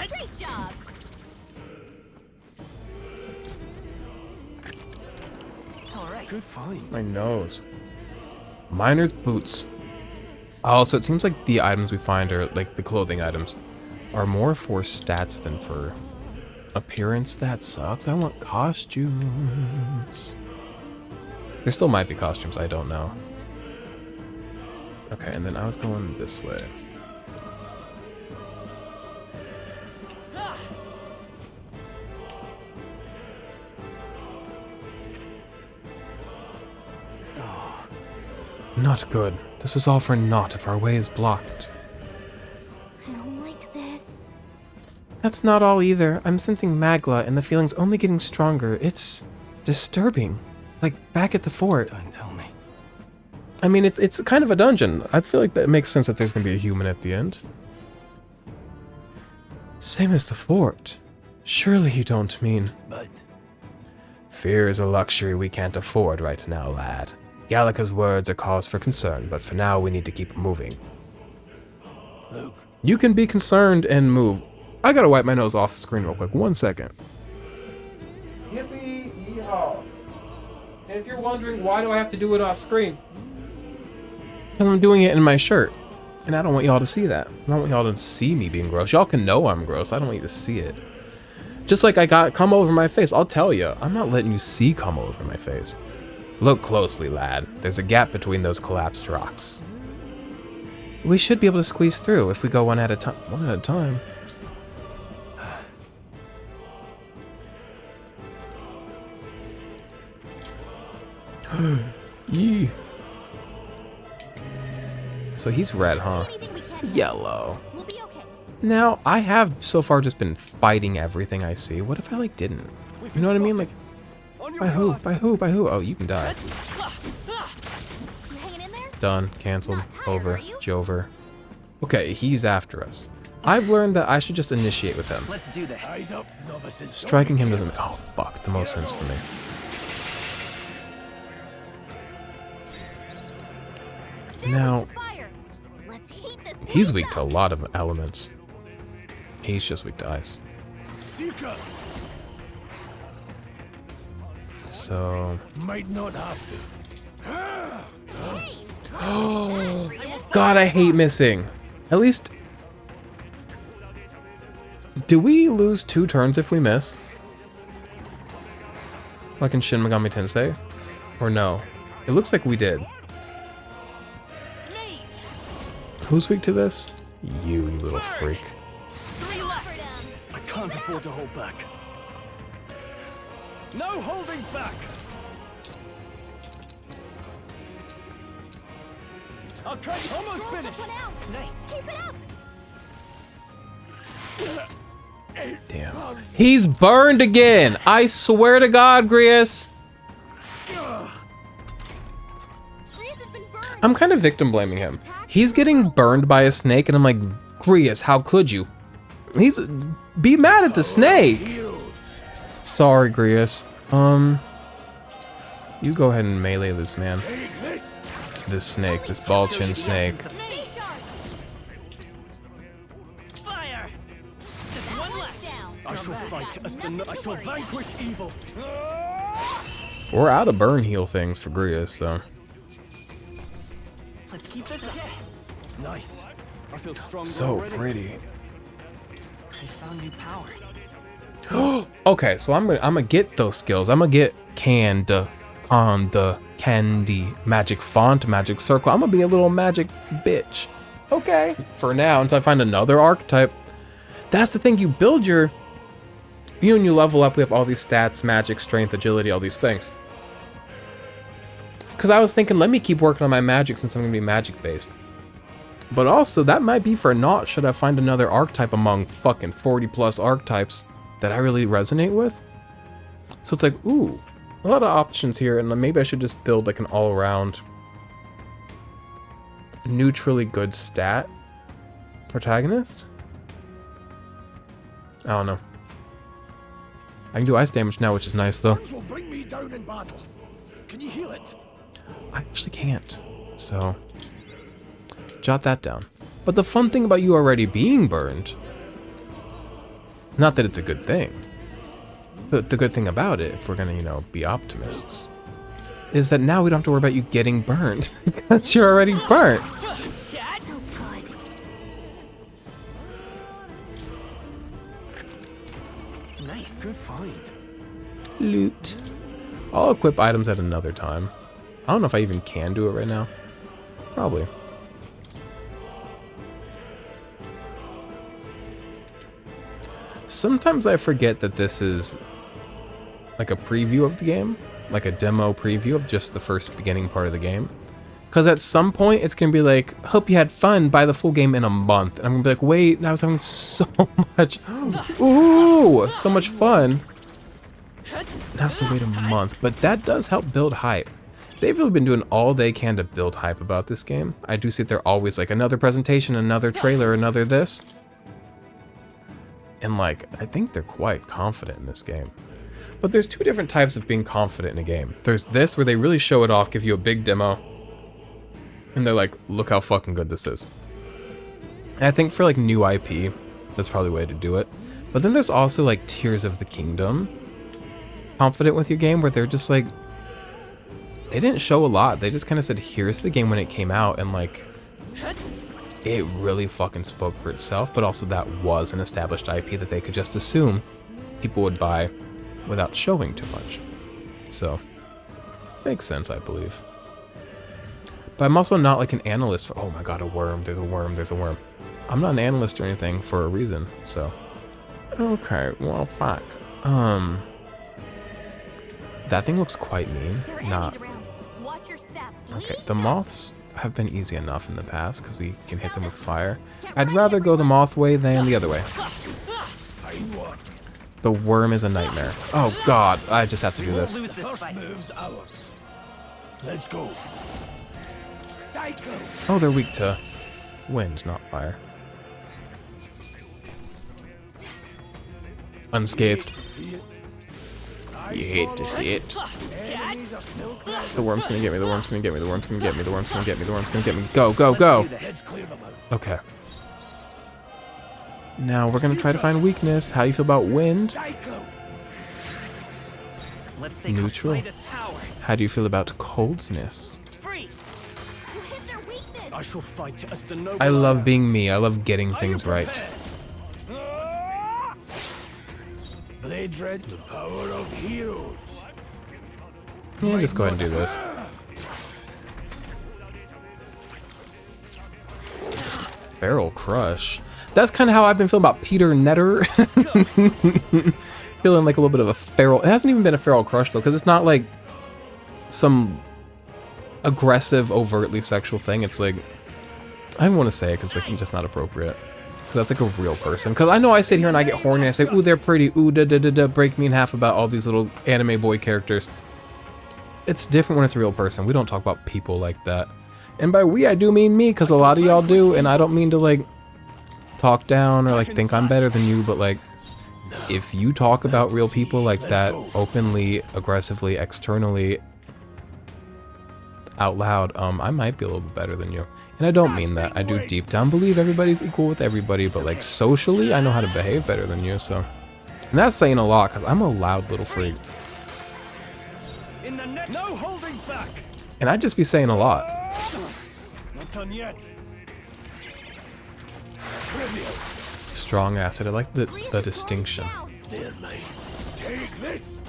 Great job. Good find. My nose. Miner's boots. Oh, so it seems like the items we find are, like the clothing items, are more for stats than for appearance. That sucks. I want costumes. There still might be costumes, I don't know. Okay, and then I was going this way. Not good. This was all for naught if our way is blocked. I don't like this. That's not all either. I'm sensing Magla and the feeling's only getting stronger. It's disturbing. Like back at the fort. Don't tell me. I mean, it's kind of a dungeon. I feel like that makes sense that there's gonna be a human at the end. Same as the fort. Surely you don't mean... But Fear is a luxury we can't afford right now, lad. Gallica's words are cause for concern, but for now we need to keep moving. Luke, You can be concerned and move. I gotta wipe my nose off the screen real quick. 1 second. Yippee yeehaw. And if you're wondering why do I have to do it off screen? Because I'm doing it in my shirt. And I don't want y'all to see that. I don't want y'all to see me being gross. Y'all can know I'm gross. I don't want you to see it. Just like I got cum over my face. I'll tell you. I'm not letting you see cum over my face. Look closely, lad. There's a gap between those collapsed rocks. We should be able to squeeze through if we go one at a time. One at a time. Yee. So he's red, huh? Yellow. We'll be okay. Now, I have so far just been fighting everything I see. What if I, like, didn't? You know what I mean? Like, by who? By who? By who? Oh, you can die. You hanging in there? Done. Canceled. Not tired, Over. are you? Jover. Okay, he's after us. I've learned that I should just initiate with him. Let's do this. eyes up, novices. Striking him doesn't... Oh, fuck. The most sense for me. Now, Fire. Let's heat this he's place weak to a up. lot of elements. He's just weak to ice. Seeker So... might not have to. God, I hate missing. At least... Do we lose 2 turns if we miss? Like in Shin Megami Tensei? Or no? It looks like we did. Who's weak to this? You little freak. I can't afford to hold back. No holding back. I'll try. Almost finished. One out. Nice. Keep it up. Damn. He's burned again! I swear to God, Grius! Grease has been burned. I'm kind of victim blaming him. He's getting burned by a snake and I'm like, Grius, how could you? Be mad at the snake! Sorry, Grius. You go ahead and melee this man. This snake, this ball-chin snake. Stay sharp. Fire! Just one left. Down. I shall fight as the. I shall vanquish evil. We're out of burn heal things for Grius, so. Let's keep this up. Nice. I feel strong. So pretty. I found new power. Okay, so I'm gonna get those skills. I'm gonna get candy, magic font, magic circle. I'm gonna be a little magic bitch. Okay. For now, until I find another archetype. That's the thing, you build your... when you level up, we have all these stats, magic, strength, agility, all these things. Because I was thinking, let me keep working on my magic since I'm gonna be magic based. But also, that might be for naught should I find another archetype among fucking 40 plus archetypes. that I really resonate with. So it's like, ooh, a lot of options here, and maybe I should just build like an all-around neutrally good stat protagonist. I don't know. I can do ice damage now, which is nice though. Will bring me down in battle. Can you heal it? I actually can't. So jot that down. But the fun thing about you already being burned, not that it's a good thing, but the good thing about it, if we're gonna, you know, be optimists, is that now we don't have to worry about you getting burned because you're already burnt. Nice. Good find. Loot. I'll equip items at another time. I don't know if I even can do it right now. Probably. Sometimes I forget that this is like a preview of the game, like a demo preview of just the first beginning part of the game. Because at some point it's going to be like, hope you had fun, buy the full game in a month. And I'm going to be like, wait, I was having so much, ooh, so much fun. I have to wait a month, but that does help build hype. They've really been doing all they can to build hype about this game. I do see that they're always like another presentation, another trailer, another this. And like, I think they're quite confident in this game. But there's two different types of being confident in a game. There's this, where they really show it off, give you a big demo, and they're like, look how fucking good this is. And I think for like new IP, that's probably the way to do it. But then there's also like Tears of the Kingdom, confident with your game, where they're just like, they didn't show a lot. They just kind of said, here's the game when it came out, and like, it really fucking spoke for itself, but also that was an established IP that they could just assume people would buy without showing too much. So, makes sense, I believe. But I'm also not like an analyst for, oh my god, a worm, there's a worm, there's a worm. I'm not an analyst or anything for a reason, so. Okay, well, fuck. That thing looks quite mean. Not. Okay, the moths have been easy enough in the past because we can hit them with fire. I'd rather go the moth way than the other way. The worm is a nightmare. Oh god, I just have to do this. Let's go. Oh, they're weak to wind, not fire. Unscathed. You hate to see it. The worm's gonna get me, the worm's gonna get me, the worm's gonna get me, the worm's gonna get me, the worm's gonna get me. Go, go, go! Okay. Now we're gonna try to find weakness. How do you feel about wind? Neutral. How do you feel about coldness? I love being me. I love getting things right. Blade Dread, the power of heroes. Yeah, just go ahead and do this. Barrel Crush. That's kind of how I've been feeling about Peter Netter. Feeling like a little bit of a feral. It hasn't even been a feral crush though, because it's not like some aggressive, overtly sexual thing. It's like, I don't want to say it because it's like just not appropriate. Because that's like a real person. Because I know I sit here and I get horny. I say, ooh, they're pretty. Ooh, da da da da. Break me in half about all these little anime boy characters. It's different when it's a real person. We don't talk about people like that. And by we, I do mean me, because a lot of y'all do. And I don't mean to like talk down or like think I'm better than you. But like, if you talk about real people like that openly, aggressively, externally, out loud, I might be a little bit better than you. And I don't mean that. I do deep down believe everybody's equal with everybody, but like socially, I know how to behave better than you, so. And that's saying a lot, because I'm a loud little freak. No holding back. And I'd just be saying a lot. Not done yet. Strong acid, I like the distinction. They're mine. Take this.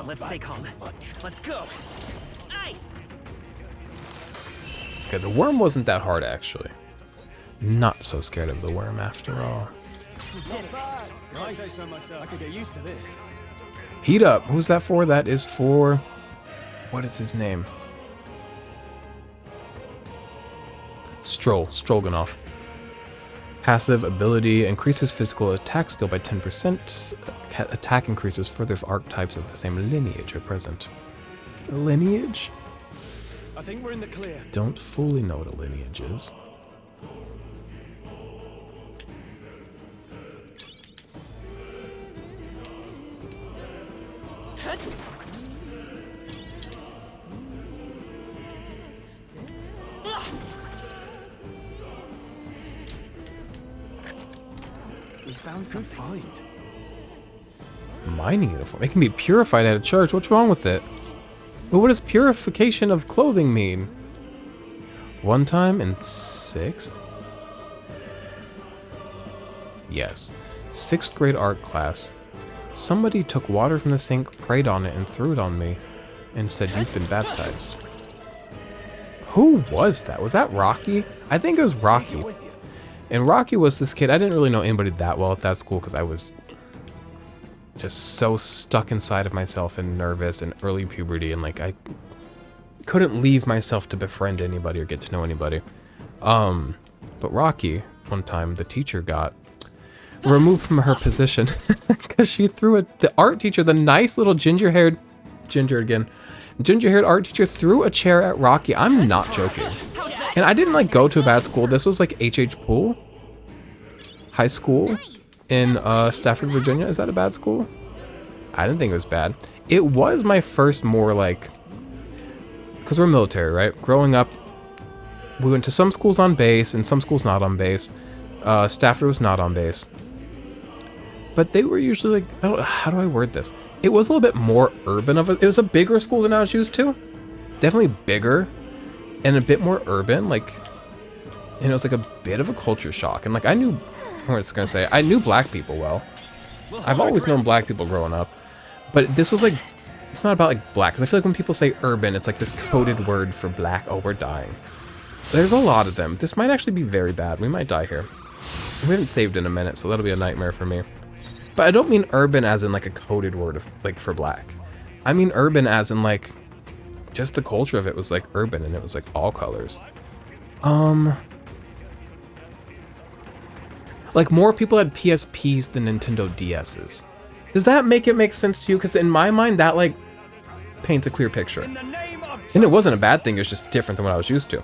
Let's stay calm. Let's go. Nice. Okay, the worm wasn't that hard, actually. Not so scared of the worm, after all. Nice. I could get used to this. Heat up. Who's that for? That is for... What is his name? Stroganoff. Passive ability increases physical attack skill by 10%. Attack increases further if archetypes of the same lineage are present. A lineage? I think we're in the clear. Don't fully know what a lineage is. We found some find. Mining uniform. It can be purified at a church. What's wrong with it? But what does purification of clothing mean? One time in 6th? Yes. 6th grade art class. Somebody took water from the sink, prayed on it, and threw it on me, and said, "You've been baptized." Who was that? Was that Rocky? I think it was Rocky. And Rocky was this kid. I didn't really know anybody that well at that school because I was just so stuck inside of myself and nervous and early puberty, and like I couldn't leave myself to befriend anybody or get to know anybody. But Rocky, one time the teacher got removed from her position because she threw the art teacher, the nice little ginger-haired art teacher, threw a chair at Rocky. I'm not joking. And I didn't like go to a bad school. This was like H.H. Poole High School in Stafford, Virginia. Is that a bad school? I didn't think it was bad. It was my first more like, because we're military, right? Growing up, we went to some schools on base and some schools not on base. Stafford was not on base. But they were usually like, how do I word this? It was a little bit more urban it was a bigger school than I was used to. Definitely bigger and a bit more urban, like, and it was like a bit of a culture shock. And like I knew black people well. I've always known black people growing up. But this was like, it's not about like black, because I feel like when people say urban, it's like this coded word for black. Oh, we're dying. There's a lot of them. This might actually be very bad. We might die here. We haven't saved in a minute, so that'll be a nightmare for me. But I don't mean urban as in like a coded word of like for black. I mean urban as in like just the culture of it was like urban, and it was like all colors. Like more people had PSPs than Nintendo DSs. Does that make it make sense to you? Because in my mind, that like paints a clear picture. And it wasn't a bad thing. It was just different than what I was used to.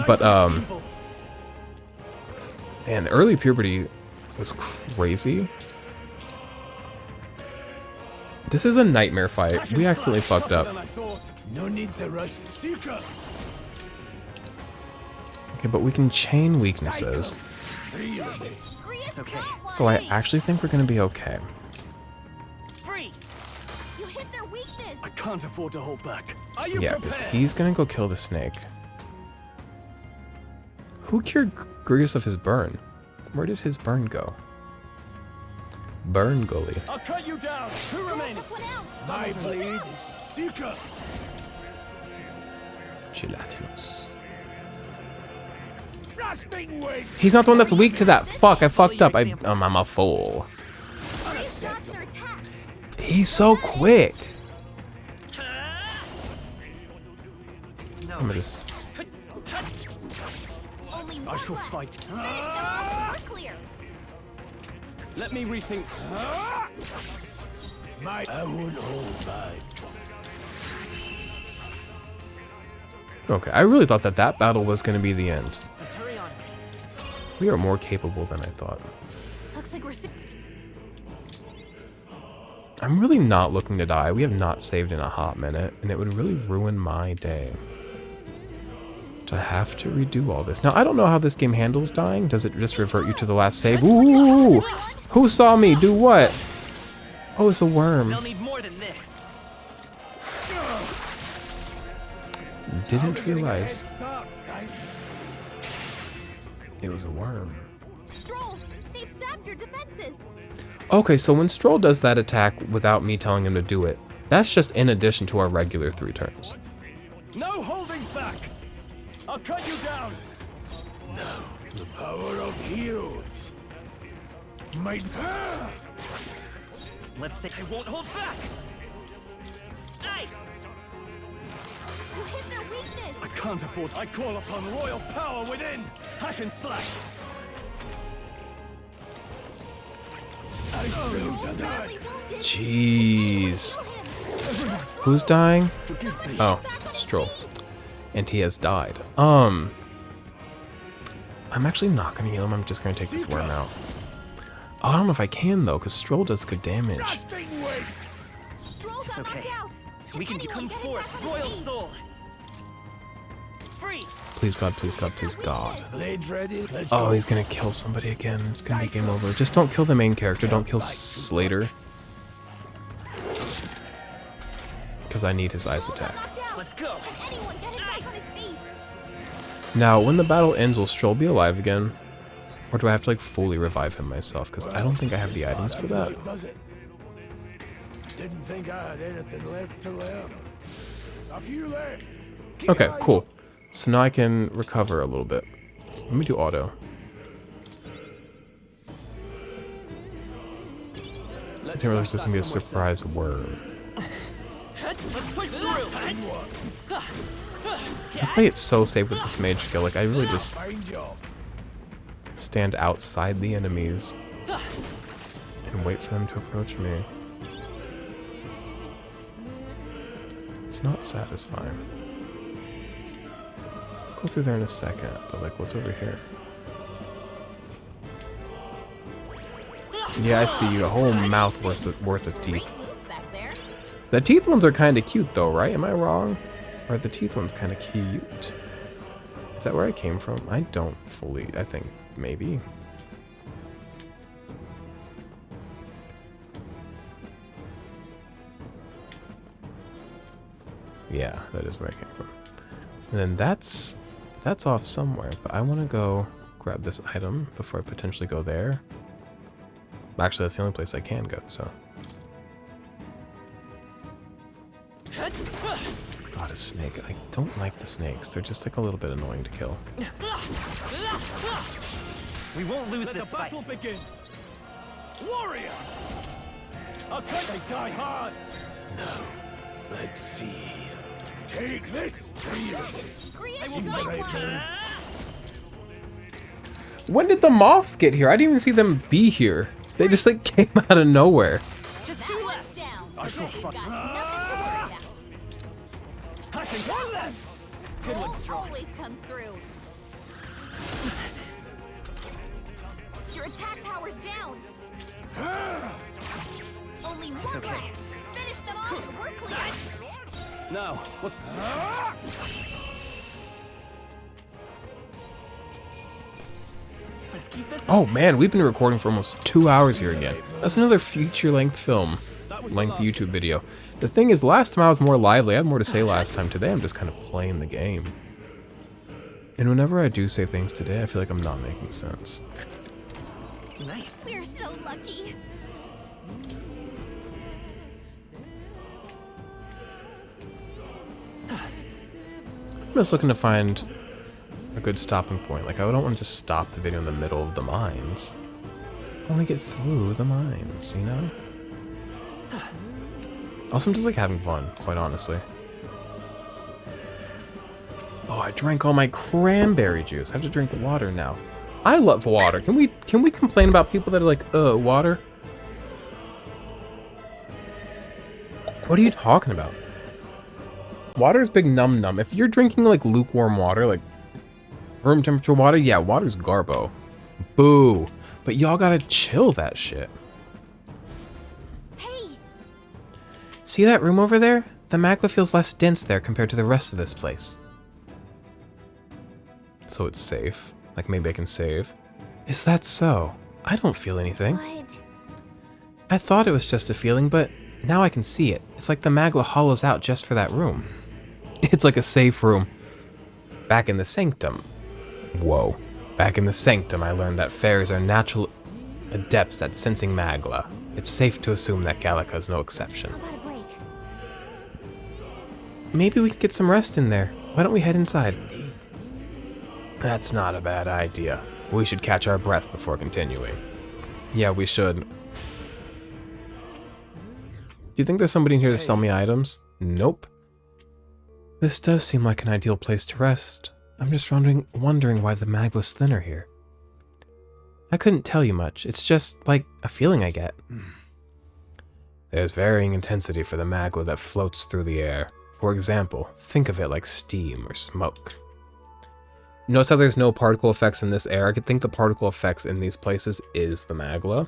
But and early puberty was crazy. This is a nightmare fight. We accidentally fucked up. No need to rush Seeker. Okay, but we can chain weaknesses. It's okay. So I actually think we're gonna be okay. Freeze! You hit their weakness. I can't afford to hold back. Are you Yeah, because he's gonna go kill the snake. Who cured Grievous of his burn? Where did his burn go? Burn Gully. I'll cut you down. Who remains? My blade is Seeker. Gelatios. Rusting wing. He's not the one that's weak to that. Fuck, I fucked up. I'm a fool. He's so quick. I'm gonna just... I shall fight. Clear. Let me rethink. I won't hold back. Okay, I really thought that battle was gonna be the end. Let's hurry on. We are more capable than I thought. Looks like we're I'm really not looking to die. We have not saved in a hot minute, and it would really ruin my day to have to redo all this. Now, I don't know how this game handles dying. Does it just revert you to the last save? Ooh! Who saw me? Do what? Oh, it's a worm. They'll need more than this. Didn't realize it was a worm. Stroll. They've sapped your defenses. Okay, so when Stroll does that attack without me telling him to do it, that's just in addition to our regular 3 turns. No holding back. I'll cut you down. Now, the power of heroes. Might. Let's say I won't hold back. Nice. You hit their weakness. I can't afford. I call upon royal power within. Hack and slash. Jeez. Who's dying? Oh, Stroll. And he has died. I'm actually not gonna heal him. I'm just gonna take this worm out. Oh, I don't know if I can though, because Stroll does good damage. It's okay. We can come forth, Royal Soul. Freeze. Please God, please God, please God. Blades ready. Let's Oh, go. he's gonna kill somebody again. It's gonna be game over. Just don't kill the main character. Don't kill Slater. Because I need his ice attack. Let's go. Now, when the battle ends, will Stroll be alive again? Or do I have to like fully revive him myself? Because I don't think I have the items for that. Does it? Didn't think I had anything left to learn. A few left. Keep Okay, your eyes cool. So now I can recover a little bit. Let me do auto. I didn't realize there's gonna be a surprise worm. Let's push through. I play it so safe with this mage skill. Like I really just Fine job. stand outside the enemies and wait for them to approach me. It's not satisfying. Go through there in a second, but like what's over here? Yeah, I see you. A whole mouth worth of teeth. The teeth ones are kind of cute though, right? Am I wrong? Or are the teeth ones kind of cute? Is that where I came from? I don't fully, I think maybe. Yeah, that is where I came from. And then that's off somewhere, but I want to go grab this item before I potentially go there. Actually, that's the only place I can go, so. God, a snake. I don't like the snakes. They're just like a little bit annoying to kill. We won't lose Let this the fight. battle begin. Warrior! Okay, they die hard. Now, let's see. Take this. When did the moths get here? I didn't even see them be here. They just like came out of nowhere. Just two left down. I shall fuck. I can kill them. Good one, always comes through. Your attack power's down. Only more okay. left. Finish them off and we're clear. Now, what? Let's keep this. Oh man, we've been recording for almost 2 hours here again. That's another feature-length film, length YouTube video. The thing is, last time I was more lively. I had more to say last time. Today I'm just kind of playing the game. And whenever I do say things today, I feel like I'm not making sense. Nice. We're so lucky. I'm just looking to find a good stopping point. Like, I don't want to just stop the video in the middle of the mines. I want to get through the mines, you know? Also, I'm just like having fun, quite honestly. Oh, I drank all my cranberry juice. I have to drink water now. I love water. Can we complain about people that are like, water? What are you talking about? Water is big num num. If you're drinking like lukewarm water, like room temperature water, yeah, water's garbo. Boo. But y'all gotta chill that shit. Hey, See that room over there? The magma feels less dense there compared to the rest of this place. So it's safe. Like maybe I can save. Is that so? I don't feel anything. what? I thought it was just a feeling, but now I can see it. It's like the magma hollows out just for that room. It's like a safe room. Back in the sanctum. Whoa. Back in the sanctum, I learned that fairies are natural adepts at sensing magma. It's safe to assume that Gallica is no exception. How about a break? Maybe we can get some rest in there. Why don't we head inside? That's not a bad idea. We should catch our breath before continuing. Yeah, we should. Do you think there's somebody in here to sell me items? Nope. This does seem like an ideal place to rest. I'm just wondering why the magla's thinner here. I couldn't tell you much. It's just like a feeling I get. There's varying intensity for the magla that floats through the air. For example, think of it like steam or smoke. Notice how there's no particle effects in this air? I could think the particle effects in these places is the magla.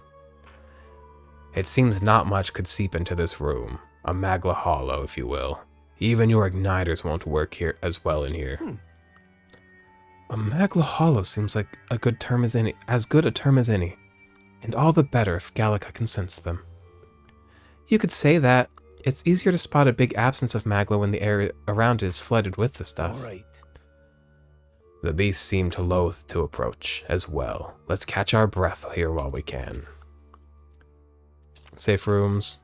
It seems not much could seep into this room. A magla hollow, if you will. Even your igniters won't work here as well in here. A magla hollow seems like a good term as any, as good a term as any. And all the better if Gallica can sense them. You could say that. It's easier to spot a big absence of magla when the air around it is flooded with the stuff. All right. The beasts seem to loathe to approach as well. Let's catch our breath here while we can. Safe rooms.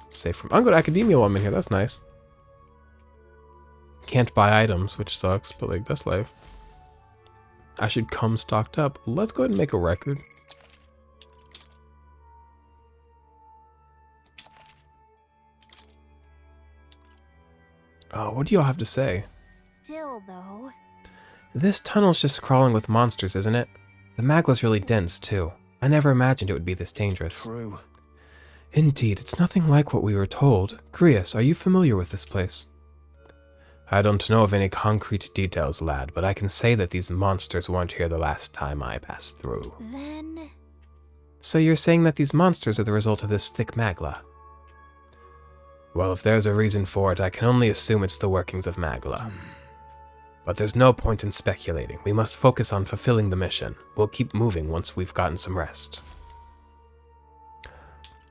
Safe room. I'm going to Academia while I'm in here. That's nice. Can't buy items, which sucks, but like, that's life. I should come stocked up. Let's go ahead and make a record. Oh, what do y'all have to say? Still, though. This tunnel's just crawling with monsters, isn't it? The magla's really dense, too. I never imagined it would be this dangerous. True. Indeed, it's nothing like what we were told. Grius, are you familiar with this place? I don't know of any concrete details, lad, but I can say that these monsters weren't here the last time I passed through. Then... So you're saying that these monsters are the result of this thick magla? Well, if there's a reason for it, I can only assume it's the workings of magla. But there's no point in speculating. We must focus on fulfilling the mission. We'll keep moving once we've gotten some rest.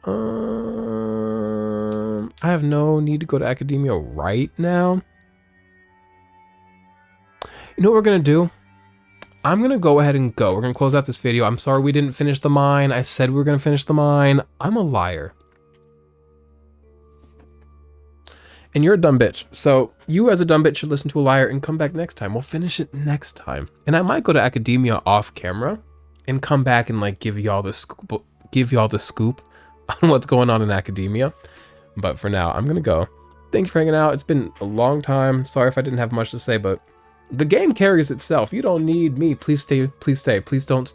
I have no need to go to Academia right now. You know what we're going to do? I'm going to go ahead and go. We're going to close out this video. I'm sorry we didn't finish the mine. I said we were going to finish the mine. I'm a liar. And you're a dumb bitch. So you as a dumb bitch should listen to a liar and come back next time. We'll finish it next time. And I might go to Academia off camera and come back and like give y'all the scoop on what's going on in Academia. But for now, I'm going to go. Thank you for hanging out. It's been a long time. Sorry if I didn't have much to say, but the game carries itself. You don't need me. Please stay. Please stay. Please don't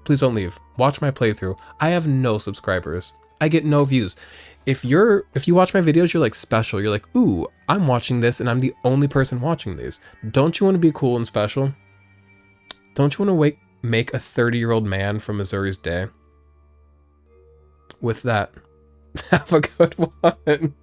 leave. Watch my playthrough. I have no subscribers. I get no views. If you watch my videos, you're like special. You're like, ooh, I'm watching this and I'm the only person watching these. Don't you want to be cool and special? Don't you want to make a 30-year-old man from Missouri's day? With that, have a good one.